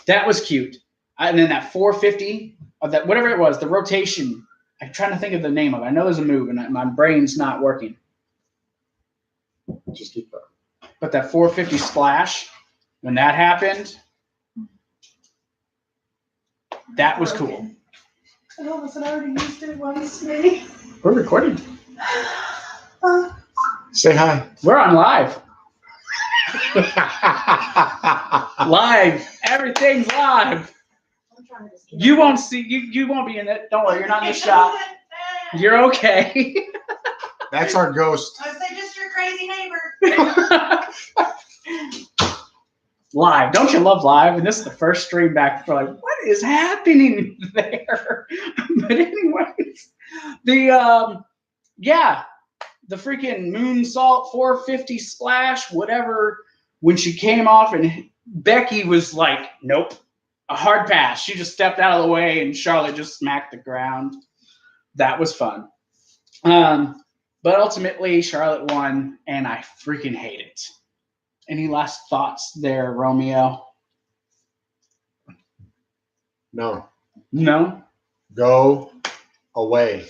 That was cute. And then that 450, of that whatever it was, the rotation. I'm trying to think of the name of it. I know there's a move, and my brain's not working. Just keep going. But that 450 splash, when that happened, that was cool. Oh, listen, I already used it once, maybe. We're recording. Say hi. We're on live. Live. Everything's live. You won't see. You won't be in it. Don't worry. You're not in the shot. You're okay. That's our ghost. I say just your crazy neighbor. Live. Don't you love live? And this is the first stream back. We're like, what is happening there? But anyways, the freaking moonsault 450 splash, whatever. When she came off, and Becky was like, nope, a hard pass. She just stepped out of the way, and Charlotte just smacked the ground. That was fun. But ultimately, Charlotte won, and I freaking hate it. Any last thoughts there, Romeo? No. No? Go away.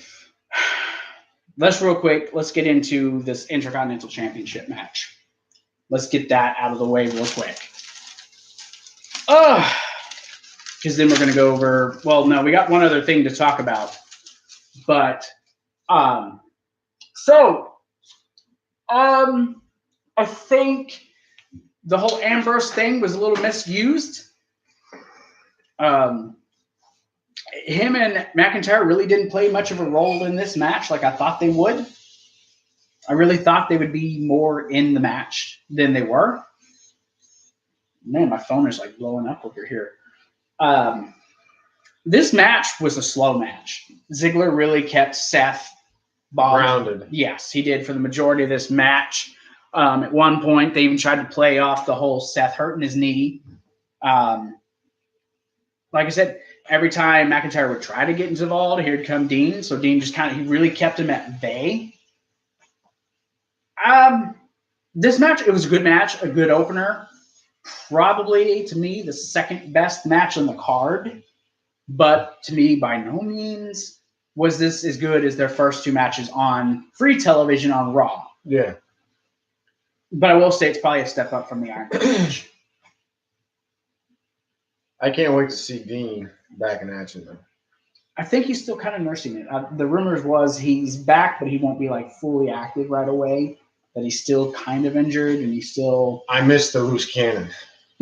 Let's get into this Intercontinental Championship match. Let's get that out of the way real quick. Because then we're going to go over, well, no, we got one other thing to talk about. But, I think the whole Ambrose thing was a little misused. Him and McIntyre really didn't play much of a role in this match like I thought they would. I really thought they would be more in the match than they were. Man, my phone is like blowing up over here. This match was a slow match. Ziggler really kept Seth Grounded. Yes, he did for the majority of this match. At one point, they even tried to play off the whole Seth hurting his knee. Like I said, every time McIntyre would try to get involved, here'd come Dean. So Dean just he really kept him at bay. This match, it was a good match, a good opener. Probably, to me, the second best match on the card. But to me, by no means was this as good as their first 2 matches on free television on Raw. Yeah. But I will say it's probably a step up from the Iron Man match. I can't wait to see Dean back in action, though. I think he's still kind of nursing it. The rumors was he's back, but he won't be like fully active right away. That he's still kind of injured, and he's still. I miss the loose cannon.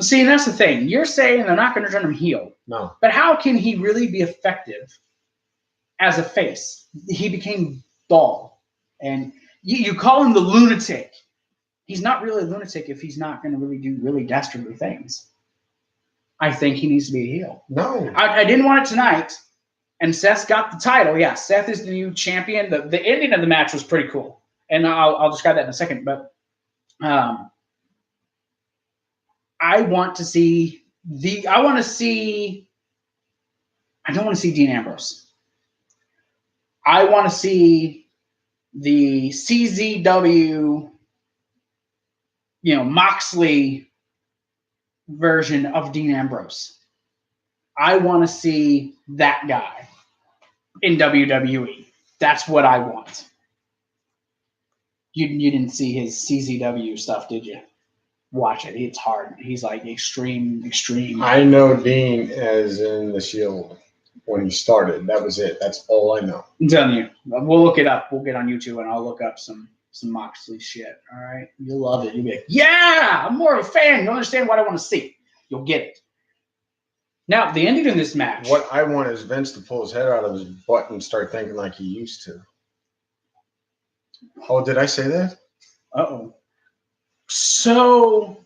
See, and that's the thing. You're saying they're not going to turn him heel. No. But how can he really be effective as a face? He became dull, and you call him the lunatic. He's not really a lunatic if he's not going to really do really dastardly things. I think he needs to be a heel. No. I didn't want it tonight, and Seth's got the title. Yeah, Seth is the new champion. The ending of the match was pretty cool, and I'll describe that in a second. But I want to see I don't want to see Dean Ambrose. I want to see the CZW, Moxley version of Dean Ambrose. I want to see that guy in WWE. That's what I want. You didn't see his CZW stuff, did you? Watch it. It's hard. He's like extreme. I know Dean as in the Shield when he started. That was it. That's all I know. I'm telling you. We'll look it up. We'll get on YouTube and I'll look up some Moxley shit. All right? You'll love it. You'll be like, yeah, I'm more of a fan. You'll understand what I want to see. You'll get it. Now, the ending of this match. What I want is Vince to pull his head out of his butt and start thinking like he used to. Oh, did I say that? Uh-oh. So,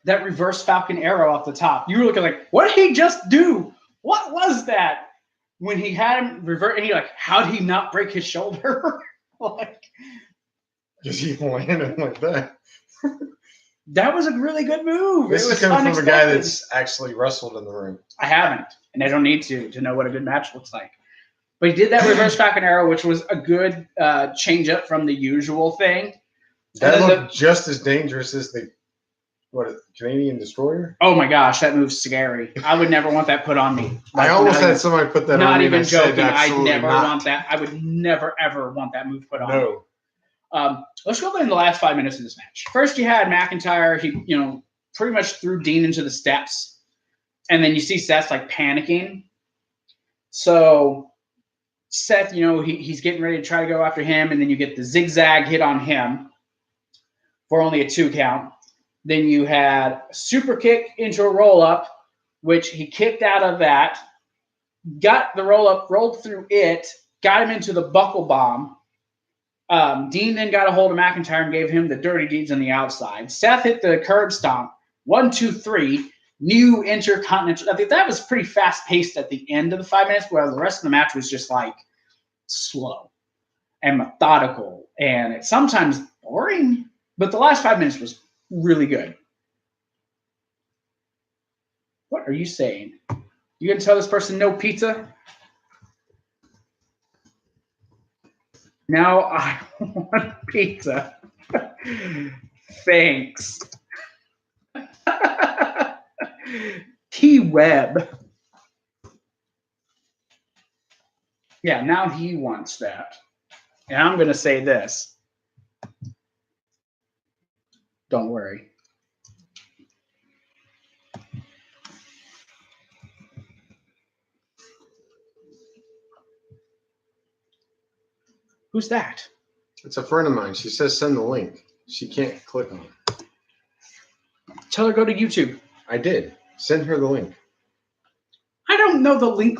that reverse Falcon arrow off the top, you were looking like, what did he just do? What was that? When he had him revert, and how did he not break his shoulder? Just he landed like that. That was a really good move. This is coming from a guy that's actually wrestled in the ring. I haven't, and I don't need to know what a good match looks like. But he did that reverse Falcon arrow, which was a good change up from the usual thing. That looked just as dangerous as the What, Canadian Destroyer? Oh my gosh, that move's scary. I would never want that put on me. I almost had somebody put that on Not me, and even I said joking. I'd absolutely never not. want that. I would never ever want that move put on me. No. Let's go in the last 5 minutes of this match. First, you had McIntyre. He, pretty much threw Dean into the steps, and then you see Seth like panicking. So Seth, he's getting ready to try to go after him, and then you get the zigzag hit on him for only a 2 count. Then you had a super kick into a roll up, which he kicked out of that, got the roll up, rolled through it, got him into the buckle bomb. Dean then got a hold of McIntyre and gave him the dirty deeds on the outside. Seth hit the curb stomp. 1, 2, 3. New Intercontinental. I think that was pretty fast paced at the end of the 5 minutes, whereas the rest of the match was just like slow and methodical and it's sometimes boring. But the last 5 minutes was really good. What are you saying? You gonna tell this person no pizza? Now I want pizza. Thanks. T-Web. Yeah, now he wants that. And I'm going to say this. Don't worry. Who's that? It's a friend of mine. She says send the link. She can't click on it. Tell her go to YouTube. I did. Send her the link. I don't know the link.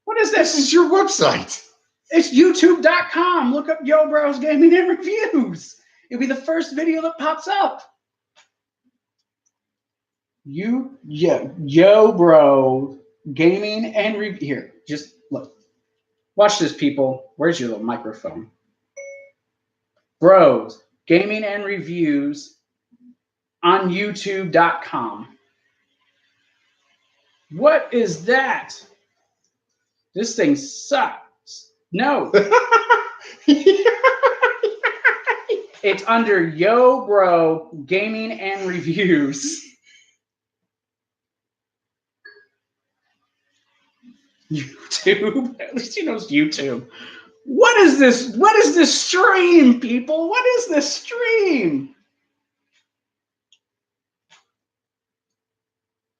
What is this? This is your website. It's youtube.com. Look up Yo Bros Gaming and Reviews. It'll be the first video that pops up. Yo Bro Gaming and Reviews. Here, just look. Watch this, people. Where's your little microphone? Bros Gaming and Reviews on youtube.com. What is that? This thing sucks. No. It's under Yo Bro Gaming and Reviews. YouTube. At least he knows YouTube. What is this? What is this stream, people? What is this stream?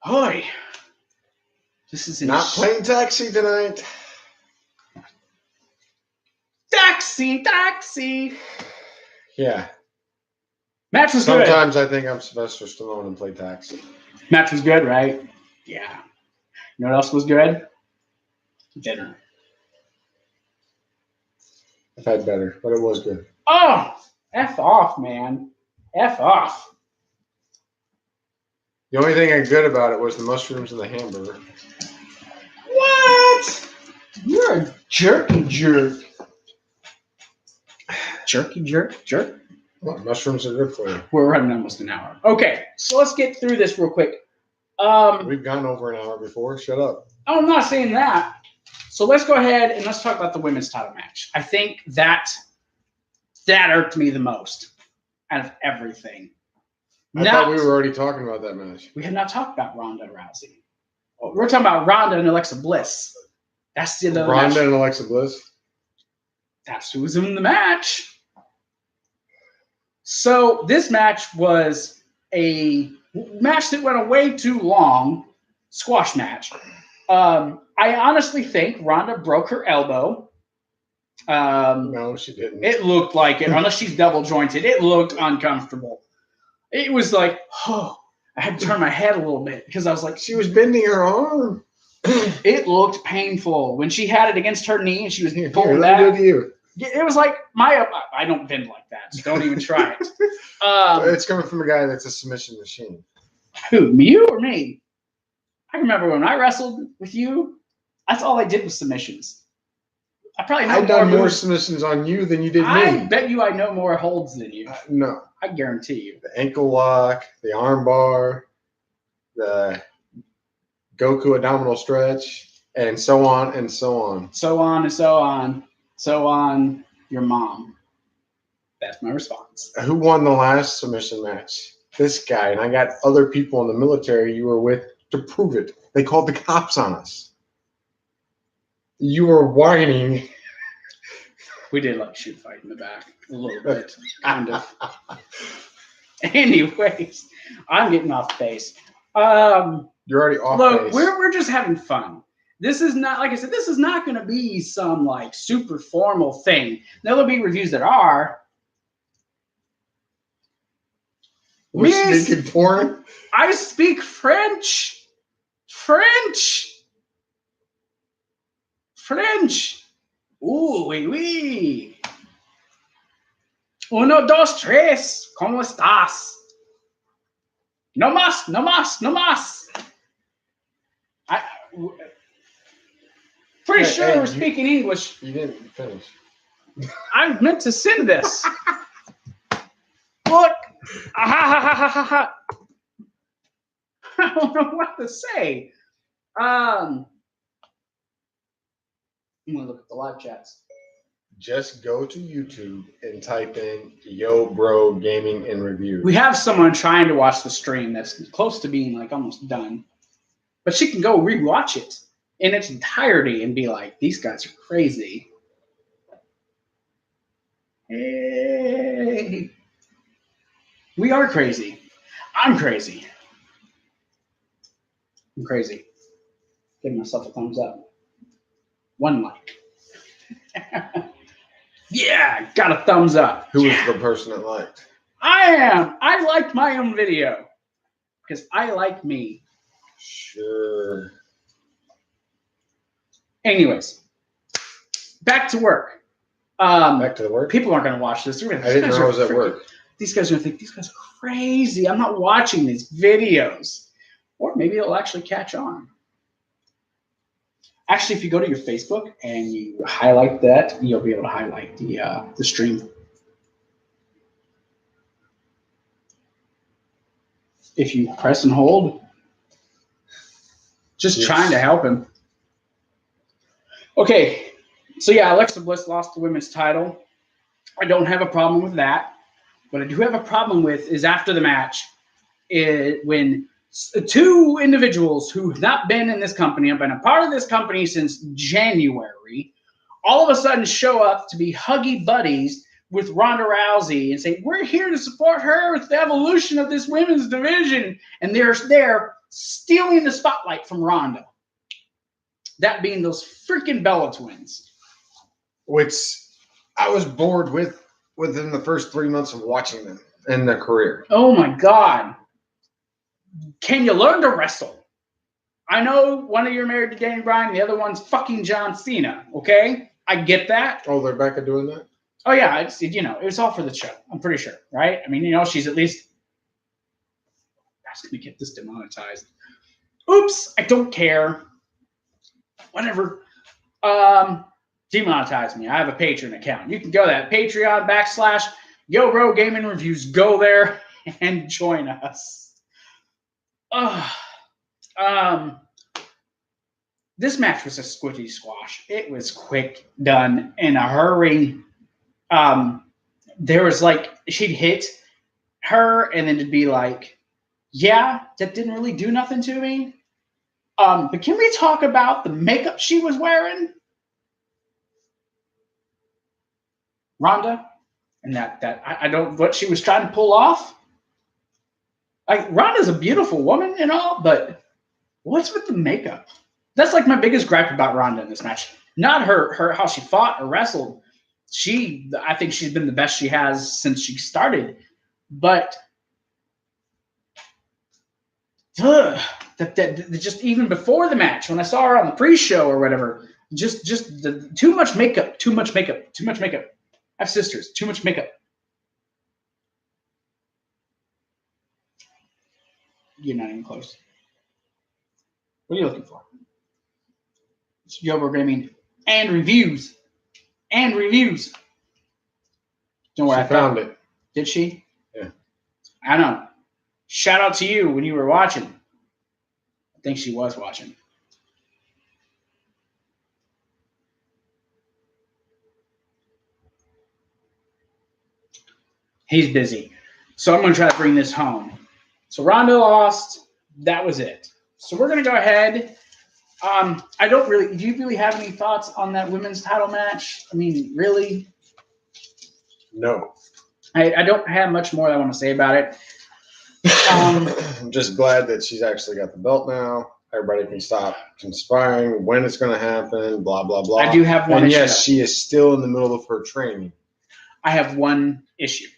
Hoy. This is not playing taxi tonight. Taxi. Yeah. Match was good. Sometimes I think I'm Sylvester Stallone and play taxi. Match was good, right? Yeah. You know what else was good? Dinner. I've had better, but it was good. Oh, F off, man. F off. The only thing I good about it was the mushrooms and the hamburger. What? You're a jerky jerk. Jerky jerk? Well, mushrooms are good for you. We're running almost an hour. Okay, so let's get through this real quick. We've gone over an hour before. Shut up. Oh, I'm not saying that. So let's go ahead and let's talk about the women's title match. I think that irked me the most out of everything. I thought we were already talking about that match. We had not talked about Ronda Rousey. We're talking about Ronda and Alexa Bliss. That's the other Ronda match. and Alexa Bliss? That's who was in the match. So this match was a match that went way too long. Squash match. I honestly think Ronda broke her elbow. No, she didn't. It looked like it, unless she's double jointed. It looked uncomfortable. It was like, oh, I had to turn my head a little bit because I was like, she was bending her arm. It looked painful when she had it against her knee and she was pulling Here, back. let me do to you. It was like I don't bend like that, so don't even try it. It's coming from a guy that's a submission machine. Who, you or me? I remember when I wrestled with you, that's all I did was submissions. I've done more submissions on you than you did me. I bet you I know more holds than you. No. I guarantee you. The ankle lock, the arm bar, the Goku abdominal stretch, and so on and so on. So on and so on. So on, your mom. That's my response. Who won the last submission match? this guy, and I got other people in the military you were with to prove it. They called the cops on us. You were whining. We did like shoot fight in the back a little bit, kind of. Anyways, I'm getting off base. You're already off Look, base. we're just having fun. This is not, like I said, this is not going to be some like super formal thing. There'll be reviews that are. We're Miss, speaking porn. I speak French. French. Ooh, oui, oui. Uno, dos, tres. ¿Cómo estás? No más, no más, no más. Pretty Hey, sure hey, we're speaking English. You didn't finish. I meant to send this. Look. Ah, ha, ha, ha, ha, ha. I don't know what to say. I'm going to look at the live chats. Just go to YouTube and type in Yo Bro Gaming and Review. We have someone trying to watch the stream that's close to being like almost done. But she can go rewatch it in its entirety and be like, these guys are crazy. Hey. We are crazy. I'm crazy. I'm crazy. Giving myself a thumbs up. One like. Yeah, got a thumbs up. Who was the person that liked? I am. I liked my own video because I like me. Sure. Anyways, back to work. Back to the work. People aren't going to watch this. I didn't know I was at work. These guys are going to think these guys are crazy. I'm not watching these videos. Or maybe it'll actually catch on. Actually, if you go to your Facebook and you highlight that, you'll be able to highlight the stream. If you press and hold, just trying to help him. Okay, so yeah, Alexa Bliss lost the women's title. I don't have a problem with that. What I do have a problem with is after the match, when two individuals who have not been in this company, have been a part of this company since January, all of a sudden show up to be huggy buddies with Ronda Rousey and say, we're here to support her with the evolution of this women's division. And they're stealing the spotlight from Ronda. That being those freaking Bella twins. Which I was bored with within the first 3 months of watching them in their career. Oh my God. Can you learn to wrestle? I know one of you are married to Daniel Bryan, the other one's fucking John Cena, okay? I get that. Oh, they're back at doing that? Oh yeah, it's, it was all for the show. I'm pretty sure, right? I mean, she's at least. I was gonna get this demonetized. Oops, I don't care. Whatever. Demonetize me. I have a Patreon account. You can go to that Patreon /YoBro Gaming Reviews. Go there and join us. This match was a squishy squash. It was quick, done in a hurry. There was like, she'd hit her and then it'd be like, yeah, that didn't really do nothing to me. But can we talk about the makeup she was wearing? Ronda? And I don't, what she was trying to pull off? Like, Ronda's a beautiful woman and all, but what's with the makeup? That's like my biggest gripe about Ronda in this match. Not her how she fought or wrestled. I think she's been the best she has since she started. But just even before the match, when I saw her on the pre-show or whatever, just too much makeup. I have sisters. Too much makeup. You're not even close. What are you looking for? It's YoBro Gaming and reviews. And reviews. Don't worry, She found it. Did she? Yeah. I know. Shout out to you when you were watching. I think she was watching. He's busy. So I'm going to try to bring this home. So Ronda lost. That was it. So we're going to go ahead. Do you really have any thoughts on that women's title match? I mean, really? No. I don't have much more I want to say about it. I'm just glad that she's actually got the belt now. Everybody can stop conspiring when it's going to happen, blah, blah, blah. I do have one and issue. yes, she is still in the middle of her training. I have one issue.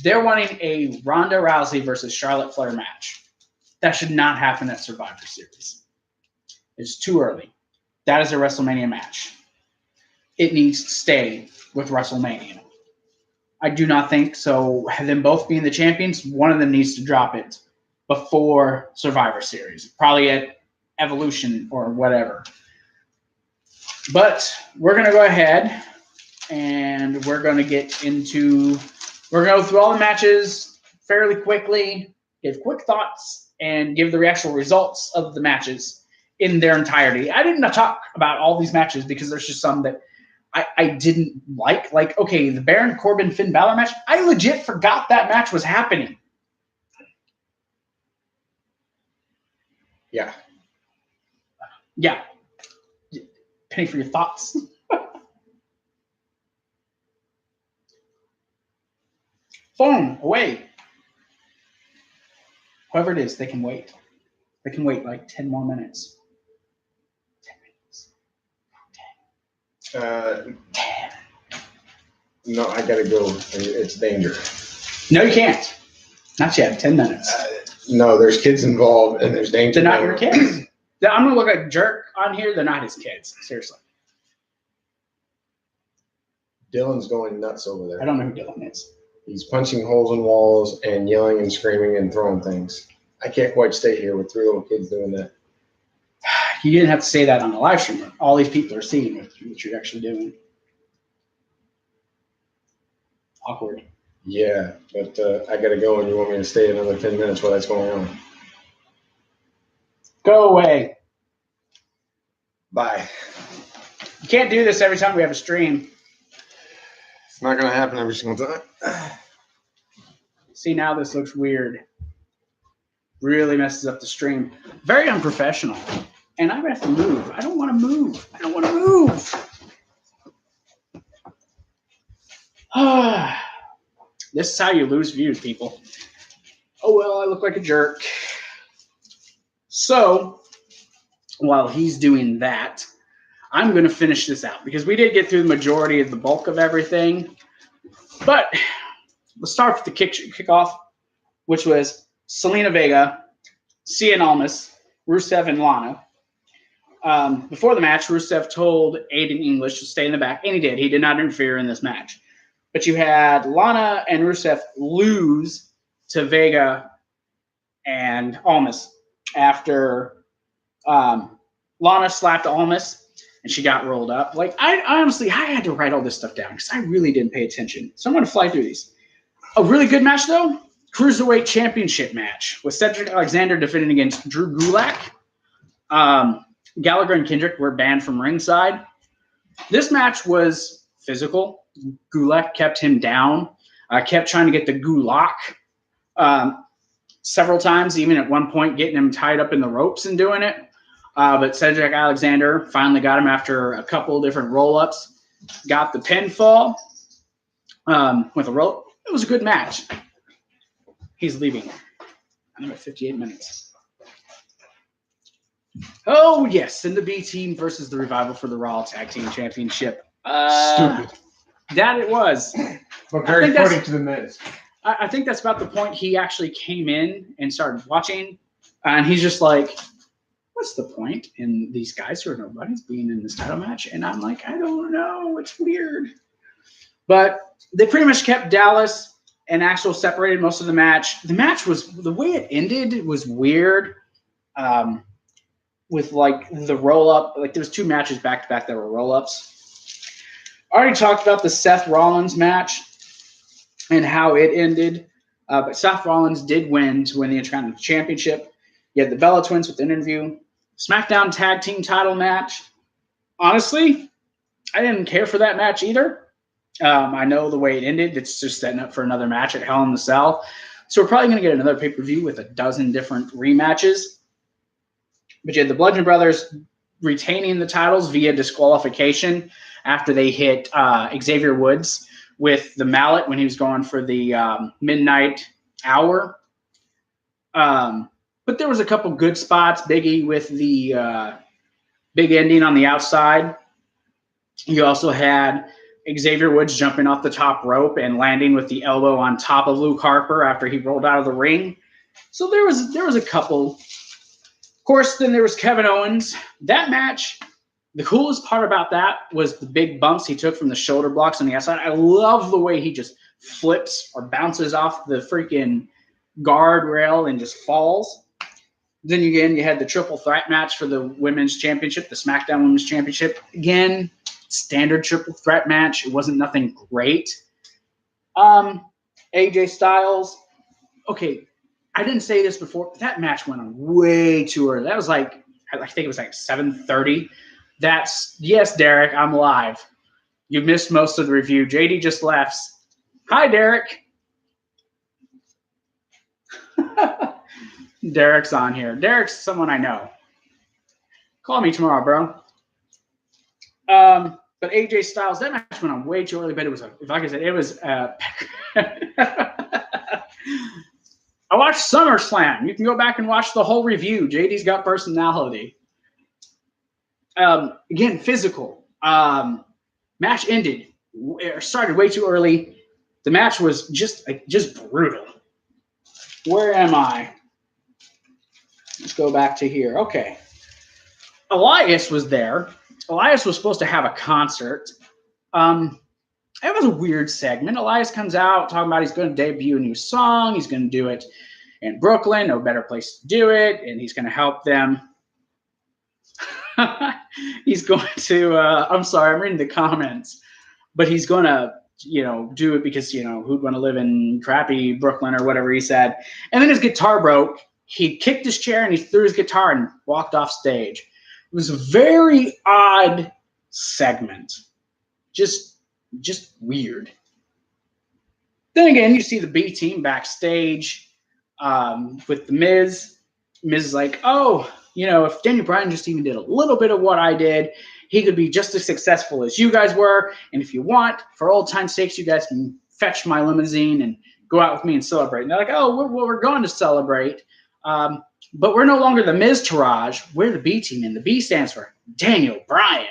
They're wanting a Ronda Rousey versus Charlotte Flair match. That should not happen at Survivor Series. It's too early. That is a WrestleMania match. It needs to stay with WrestleMania. I do not think so. Them both being the champions, one of them needs to drop it before Survivor Series, probably at Evolution or whatever. But we're going to go ahead and we're going to go through all the matches fairly quickly, give quick thoughts, and give the actual results of the matches in their entirety. I didn't talk about all these matches because there's just some that I didn't like. Like, okay, the Baron Corbin Finn Balor match, I legit forgot that match was happening. Yeah. Yeah. Penny for your thoughts. Phone away. Whoever it is, they can wait. They can wait like 10 more minutes. 10 minutes. 10. No, I gotta go. It's dangerous. No, you can't. Not yet. 10 minutes. No, there's kids involved and there's danger. They're not your kids. I'm going to look like a jerk on here. They're not his kids. Seriously. Dylan's going nuts over there. I don't know who Dylan is. He's punching holes in walls and yelling and screaming and throwing things. I can't quite stay here with 3 little kids doing that. You didn't have to say that on the live stream. All these people are seeing what you're actually doing. Awkward. Yeah, but I gotta go and you want me to stay another 10 minutes while that's going on. Go away. Bye. You can't do this every time we have a stream. It's not gonna happen every single time. See, now this looks weird. Really messes up the stream. Very unprofessional. And I'm going to have to move. I don't want to move. I don't want to move. This is how you lose views, people. Oh, well, I look like a jerk. So, while he's doing that, I'm going to finish this out because we did get through the majority of the bulk of everything. But let's start with the kickoff, which was Selena Vega, Cien Almas, Rusev, and Lana. Before the match, Rusev told Aiden English to stay in the back, and he did. He did not interfere in this match. But you had Lana and Rusev lose to Vega and Almas after Lana slapped Almas and she got rolled up. Like, I honestly had to write all this stuff down because I really didn't pay attention. So I'm going to fly through these. A really good match, though, Cruiserweight Championship match with Cedric Alexander defending against Drew Gulak. Gallagher and Kendrick were banned from ringside. This match was physical. Gulak kept him down, kept trying to get the Gulak several times, even at one point getting him tied up in the ropes and doing it. But Cedric Alexander finally got him after a couple different roll-ups. Got the pinfall with a rope. It was a good match. He's leaving. I'm at 58 minutes. Oh, yes. And the B team versus the Revival for the Raw Tag Team Championship. Stupid. That it was. But very funny to the Miz. I think that's about the point he actually came in and started watching. And he's just like, what's the point in these guys who are nobodies being in this title match? And I'm like, I don't know. It's weird. But they pretty much kept Dallas and Axel separated most of the match. The match was, the way it ended was weird. With like the roll up, like there was 2 matches back to back that were roll ups. I already talked about the Seth Rollins match and how it ended. But Seth Rollins did win to win the Intercontinental Championship. You had the Bella Twins with the interview. SmackDown Tag Team title match. Honestly, I didn't care for that match either. I know the way it ended. It's just setting up for another match at Hell in the Cell. So we're probably going to get another pay-per-view with a dozen different rematches. But you had the Bludgeon Brothers retaining the titles via disqualification after they hit Xavier Woods with the mallet when he was going for the midnight hour. But there was a couple good spots. Biggie with the big ending on the outside. You also had Xavier Woods jumping off the top rope and landing with the elbow on top of Luke Harper after he rolled out of the ring. So there was a couple. Of course, then there was Kevin Owens. That match, the coolest part about that was the big bumps he took from the shoulder blocks on the outside. I love the way he just flips or bounces off the freaking guardrail and just falls. Then again, you had the triple threat match for the women's championship, the SmackDown Women's Championship. Again, standard triple threat match. It wasn't nothing great. AJ Styles. Okay, I didn't say this before, but that match went on way too early. That was like, I think it was like 7:30. Yes, Derek, I'm live. You missed most of the review. JD just left. Hi, Derek. Derek's on here. Derek's someone I know. Call me tomorrow, bro. But AJ Styles, that match went on way too early, but it was, like I said, it was. I watched Summer Slam. You can go back and watch the whole review. JD's got personality. Again, physical. Match ended. It started way too early. The match was just brutal. Where am I? Let's go back to here. Okay. Elias was there. Elias was supposed to have a concert. It was a weird segment. Elias comes out talking about he's going to debut a new song. He's going to do it in Brooklyn. No better place to do it. And he's going to help them. He's going to, I'm sorry, I'm reading the comments. But he's going to, do it because, who'd want to live in crappy Brooklyn or whatever he said. And then his guitar broke. He kicked his chair and he threw his guitar and walked off stage. It was a very odd segment. Just weird. Then again, you see the B team backstage with the Miz. Miz is like, oh, if Daniel Bryan just even did a little bit of what I did, he could be just as successful as you guys were. And if you want, for old time's sakes, you guys can fetch my limousine and go out with me and celebrate. And they're like, oh, we're going to celebrate. But we're no longer the Miz-tourage. We're the B team, and the B stands for Daniel Bryan.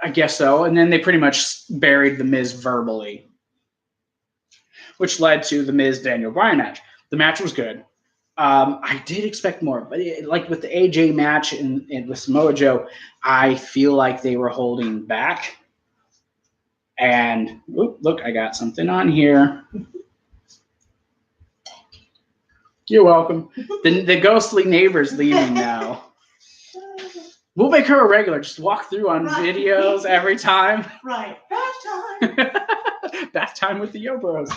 I guess so. And then they pretty much buried the Miz verbally, which led to the Miz-Daniel Bryan match. The match was good. I did expect more, but like with the AJ match and with Samoa Joe, I feel like they were holding back. And look, I got something on here. You're welcome. The ghostly neighbor's leaving now. We'll make her a regular. Just walk through on videos every time. Right. Bath time. Bath time with the Yo Bros.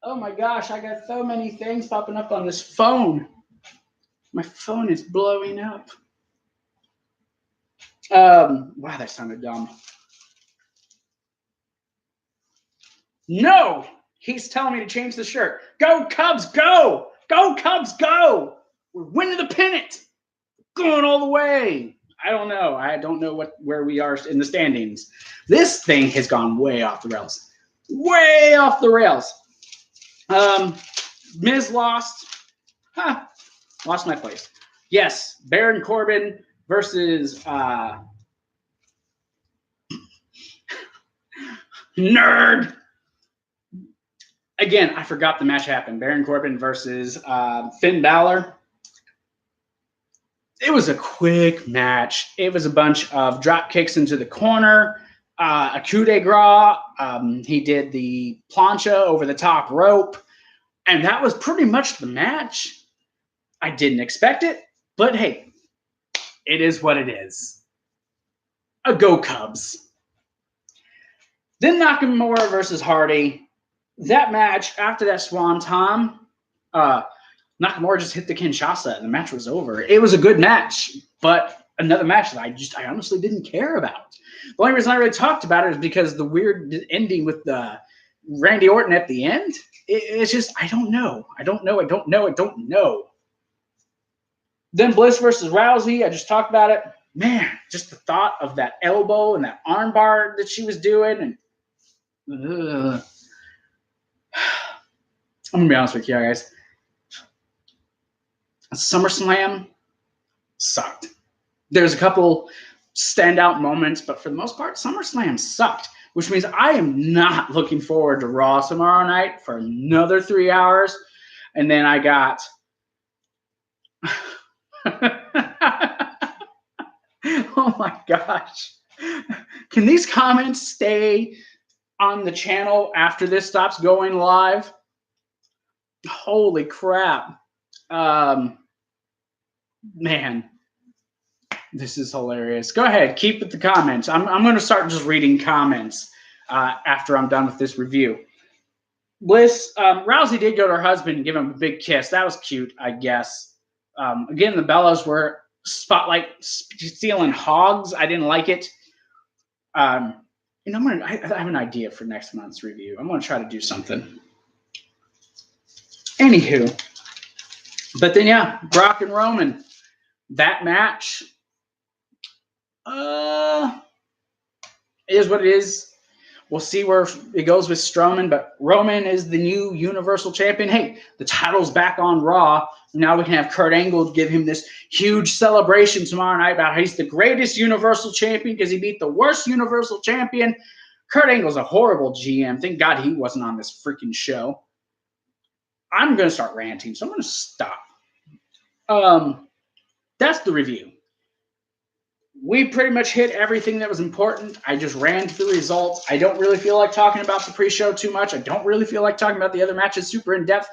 Oh my gosh, I got so many things popping up on this phone. My phone is blowing up. Wow, that sounded dumb. No! He's telling me to change the shirt. Go Cubs, go! Go Cubs, go! We're winning the pennant. Going all the way. I don't know. I don't know where we are in the standings. This thing has gone way off the rails. Way off the rails. Miz lost. Lost my place. Yes, Baron Corbin versus Nerd. Again, I forgot the match happened. Baron Corbin versus Finn Balor. It was a quick match. It was a bunch of drop kicks into the corner, a coup de grace. He did the plancha over the top rope, and that was pretty much the match. I didn't expect it, but hey, it is what it is. A go Cubs. Then Nakamura versus Hardy. That match, after that Swanton, Nakamura just hit the Kinshasa and the match was over. It was a good match, but another match that I honestly didn't care about. The only reason I really talked about it is because the weird ending with the Randy Orton at the end. It's just I don't know. Then Bliss versus Rousey. I just talked about it. Man, just the thought of that elbow and that armbar that she was doing, and I'm gonna be honest with you guys. SummerSlam sucked. There's a couple standout moments, but for the most part, SummerSlam sucked, which means I am not looking forward to Raw tomorrow night for another 3 hours. And then I got oh my gosh. Can these comments stay on the channel after this stops going live? Holy crap. Man, this is hilarious. Go ahead, keep with the comments. I'm going to start just reading comments after I'm done with this review. Bliss, Rousey did go to her husband and give him a big kiss. That was cute, I guess. Again, the Bellas were spotlight stealing hogs. I didn't like it. I have an idea for next month's review. I'm going to try to do something. Anywho, but then yeah, Brock and Roman, that match is what it is. We'll see where it goes with Strowman, but Roman is the new Universal Champion. Hey, the title's back on Raw. Now we can have Kurt Angle give him this huge celebration tomorrow night about how he's the greatest Universal Champion because he beat the worst Universal Champion. Kurt Angle's a horrible GM. Thank God he wasn't on this freaking show. I'm going to start ranting, so I'm going to stop. That's the review. We pretty much hit everything that was important. I just ran through the results. I don't really feel like talking about the pre-show too much. I don't really feel like talking about the other matches super in depth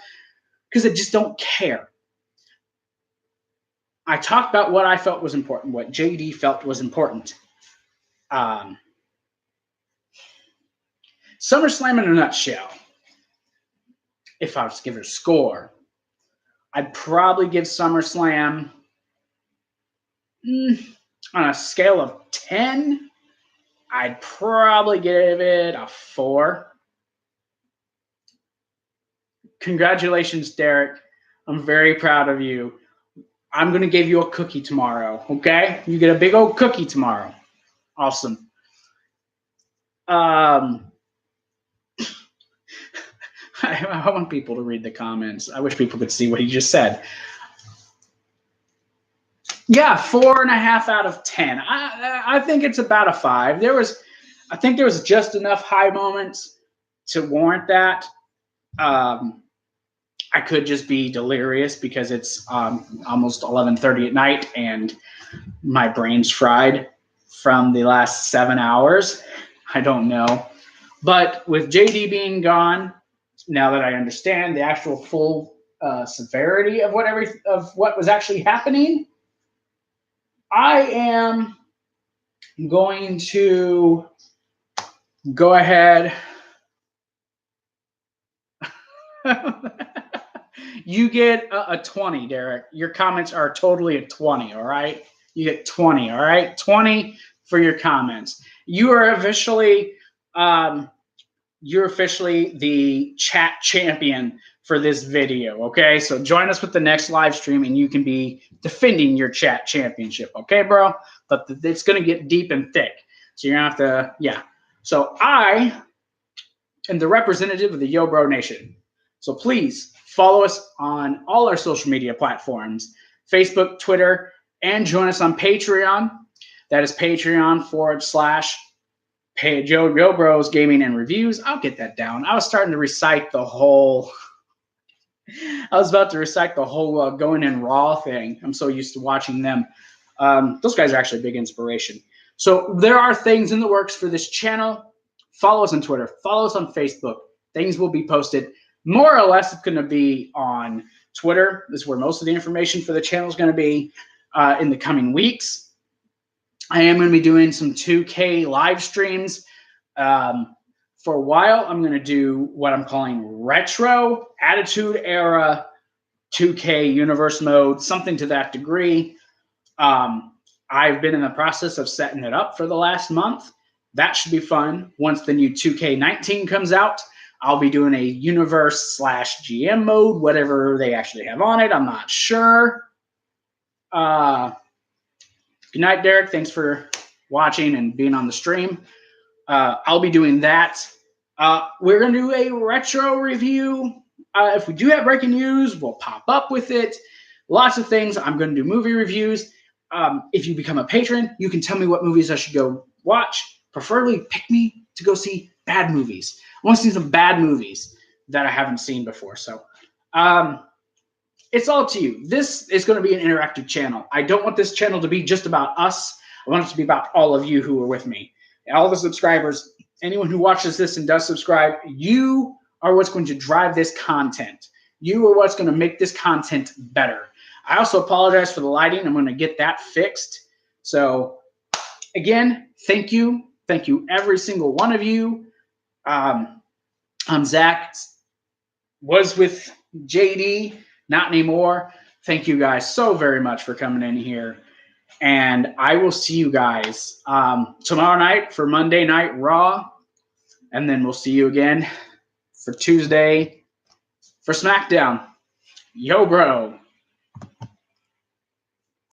because I just don't care. I talked about what I felt was important, what JD felt was important. SummerSlam in a nutshell. If I was to give it a score, I'd probably give SummerSlam on a scale of 10, I'd probably give it a 4. Congratulations, Derek. I'm very proud of you. I'm going to give you a cookie tomorrow, okay? You get a big old cookie tomorrow. Awesome. I want people to read the comments. I wish people could see what he just said. Yeah, 4.5 out of 10. I think it's about a 5. I think there was just enough high moments to warrant that. I could just be delirious because it's almost 11:30 at night and my brain's fried from the last 7 hours. I don't know. But with JD being gone, now that I understand the actual full severity of what was actually happening, I am going to go ahead. You get a 20, Derek. Your comments are totally a 20, all right? You get 20, all right? 20 for your comments. You're officially the chat champion for this video, okay? So join us with the next live stream and you can be defending your chat championship, okay, bro? But it's going to get deep and thick. So you're going to have to, yeah. So I am the representative of the Yo Bro Nation. So please follow us on all our social media platforms, Facebook, Twitter, and join us on Patreon. That is Patreon.com/Yo Bros Gaming and Reviews. I'll get that down. I was starting to recite the whole Going in Raw thing. I'm so used to watching them. Those guys are actually a big inspiration. So there are things in the works for this channel. Follow us on Twitter. Follow us on Facebook. Things will be posted. More or less, it's going to be on Twitter. This is where most of the information for the channel is going to be in the coming weeks. I am going to be doing some 2K live streams. For a while, I'm going to do what I'm calling retro Attitude Era 2K Universe mode, something to that degree. I've been in the process of setting it up for the last month. That should be fun. Once the new 2K19 comes out, I'll be doing a universe/GM mode, whatever they actually have on it. I'm not sure. Good night, Derek. Thanks for watching and being on the stream. I'll be doing that. We're going to do a retro review. If we do have breaking news, we'll pop up with it. Lots of things. I'm going to do movie reviews. If you become a patron, you can tell me what movies I should go watch. Preferably pick me to go see bad movies. I want to see some bad movies that I haven't seen before. So it's all to you. This is going to be an interactive channel. I don't want this channel to be just about us. I want it to be about all of you who are with me. All the subscribers, anyone who watches this and does subscribe, you are what's going to drive this content. You are what's going to make this content better. I also apologize for the lighting. I'm going to get that fixed. So again, thank you. Thank you, every single one of you. I'm Zach. Was with JD, not anymore. Thank you guys so very much for coming in here. And I will see you guys tomorrow night for Monday Night Raw. And then we'll see you again for Tuesday for SmackDown. Yo, bro.